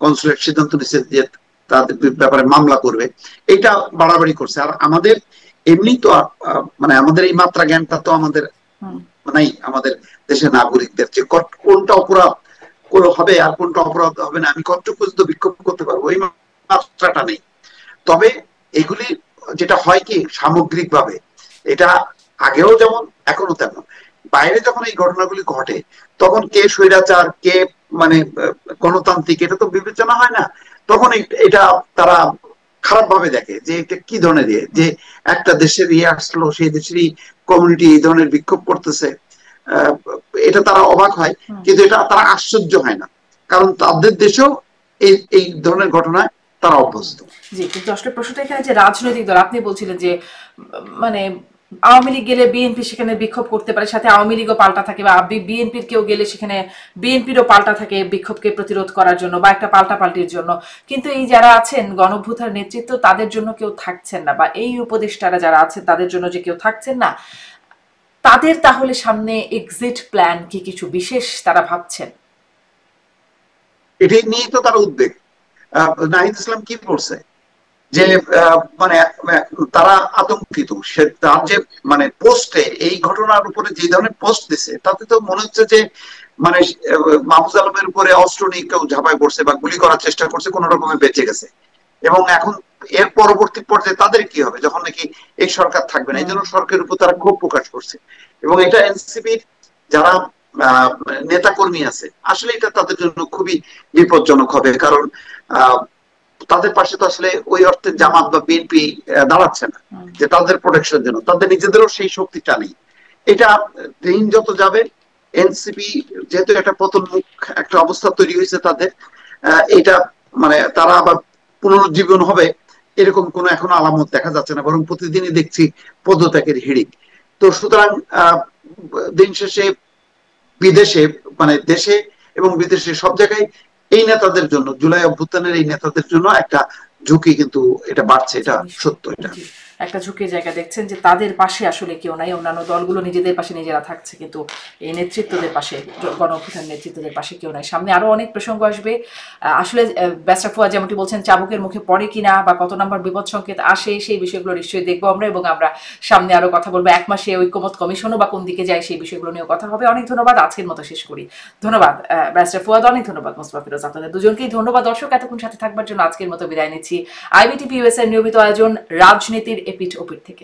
কনসুলেট সিদ্ধান্ত নিচ্ছে যে তাদের ব্যাপারে মামলা করবে, এটা বাড়াবাড়ি করছে। আর আমাদের এমনি তো মানে আমাদের এই মাত্রা জ্ঞানটা তো আমাদের নাই, আমাদের দেশের নাগরিকদের যে কোনটা অপরাধ হবে আর কোনটা অপরাধ হবে না, আমি কতটুকু পর্যন্ত বিক্ষোভ করতে পারবো এই মাত্রাটা নেই। তবে এগুলি যেটা হয় কি সামগ্রিকভাবে এটা আগেও যেমন এখনো তেমন, বাইরে যখন এই ঘটনাগুলি ঘটে তখন কে স্বৈরাচার কে মানে গণতান্ত্রিক এটা তো বিবেচনা হয় না। তখন এটা তারা খারাপ ভাবে দেখে যে এটা কি ধরনের যে একটা দেশের আসলো সেই দেশেরই কমিউনিটি এই ধরনের বিক্ষোভ করতেছে, এটা তারা অবাক হয় কিন্তু এটা তারা আশ্চর্য হয় না, কারণ তাদের দেশেও এই ধরনের ঘটনায় তারা অভ্যস্ত। জি, কিন্তু আসলে প্রশ্নটা এখানে যে রাজনৈতিক দল, আপনি বলছিলেন যে মানে আওয়ামী লীগ গেলে বিএনপি সেখানে বিক্ষোভ করতে পারে, সাথে আওয়ামী লীগও পাল্টা থাকে, বা বিএনপির কেউ গেলে সেখানে বিএনপিরও পাল্টা থাকে বিক্ষোভকে প্রতিরোধ করার জন্য বা একটা পাল্টাপাল্টির জন্য। কিন্তু এই যারা আছেন গণঅভ্যুত্থানের নেতৃত্ব, তাদের জন্য কেউ থাকছেন না, বা এই উপদেষ্টারা যারা আছেন তাদের জন্য যে কেউ থাকছেন না, তাদের তাহলে সামনে এক্সিট প্ল্যান কি কিছু বিশেষ তারা ভাবছেন? এটাই নিয়ে তো তার উদ্বেগ। নাহিদ ইসলাম কি বলছে যে মানে তারা আতঙ্কিত, সে তার যে মানে পোস্টে এই ঘটনার উপরে যে ধরনের পোস্ট দিছে তাতে তো মনে হচ্ছে যে মানে মাহফুজ আলমের উপরে অস্ত্র নিয়ে কেউ ঝাঁপায় পড়ছে বা গুলি করার চেষ্টা করছে, কোন রকমে বেঁচে গেছে। এবং এখন এর পরবর্তী পর্যায়ে তাদের কি হবে যখন নাকি এই সরকার থাকবে না, এই জন্য সরকারের উপর তারা ক্ষোভ প্রকাশ করছে। এবং এটা এনসিপির যারা নেতা কর্মী আছে আসলে এটা তাদের জন্য খুবই বিপজ্জনক হবে, কারণ তাদের পাশে তো আসলে ওই অর্থে জামাত বা বিএনপি দাঁড়াচ্ছে না যে তাদের প্রোটেকশনের জন্য, তাদের নিজেদেরও সেই শক্তিটা নেই। এটা দিন যত যাবে এনসিপি যেহেতু একটা পতনমুখ একটা অবস্থা তৈরি হয়েছে তাদের, এটা মানে তারা আবার পুনরুজ্জীবন হবে এরকম কোনো এখনো আলামত দেখা যাচ্ছে না, বরং প্রতিদিনই দেখছি পদত্যাগের হিড়িক। তো সুতরাং দিন শেষে বিদেশে মানে দেশে এবং বিদেশে সব জায়গায় এই নেতাদের জন্য, জুলাই অভ্যুত্থানের এই নেতাদের জন্য একটা ঝুঁকি কিন্তু এটা বাড়ছে, এটা সত্য। এটা একটা ঝুঁকির জায়গা দেখছেন যে তাদের পাশে আসলে কেউ নাই, অন্যান্য দলগুলো নিজেদের পাশে নিজেরা থাকছে, কিন্তু এই নেতৃত্বদের পাশে, গণঅভ্যুত্থান নেতৃত্বদের পাশে কেউ নাই। সামনে আরো অনেক প্রসঙ্গ আসবে। আসলে ব্যারিস্টার ফুয়াদ যেমনটি বলছেন চাবুকের মুখে পড়ে কিনা বা কত নম্বর বিপদ সংকেত আসে, সেই বিষয়গুলো নিশ্চয়ই দেখবো আমরা, এবং আমরা সামনে আরো কথা বলবো। এক মাসে ঐক্যমত কমিশনও বা কোন দিকে যায় সেই বিষয়গুলো নিয়েও কথা হবে। অনেক ধন্যবাদ, আজকের মতো শেষ করি। ধন্যবাদ ব্যারিস্টার ফুয়াদ, অনেক ধন্যবাদ মোস্তফা ফিরোজ, আপনাদের দুজনকেই ধন্যবাদ। দর্শক এতক্ষণ সাথে থাকবার জন্য আজকের মতো বিদায় নিচ্ছি। IBTV US এর নিয়মিত আয়োজন রাজনীতির এপিঠ ওপিঠ থেকে।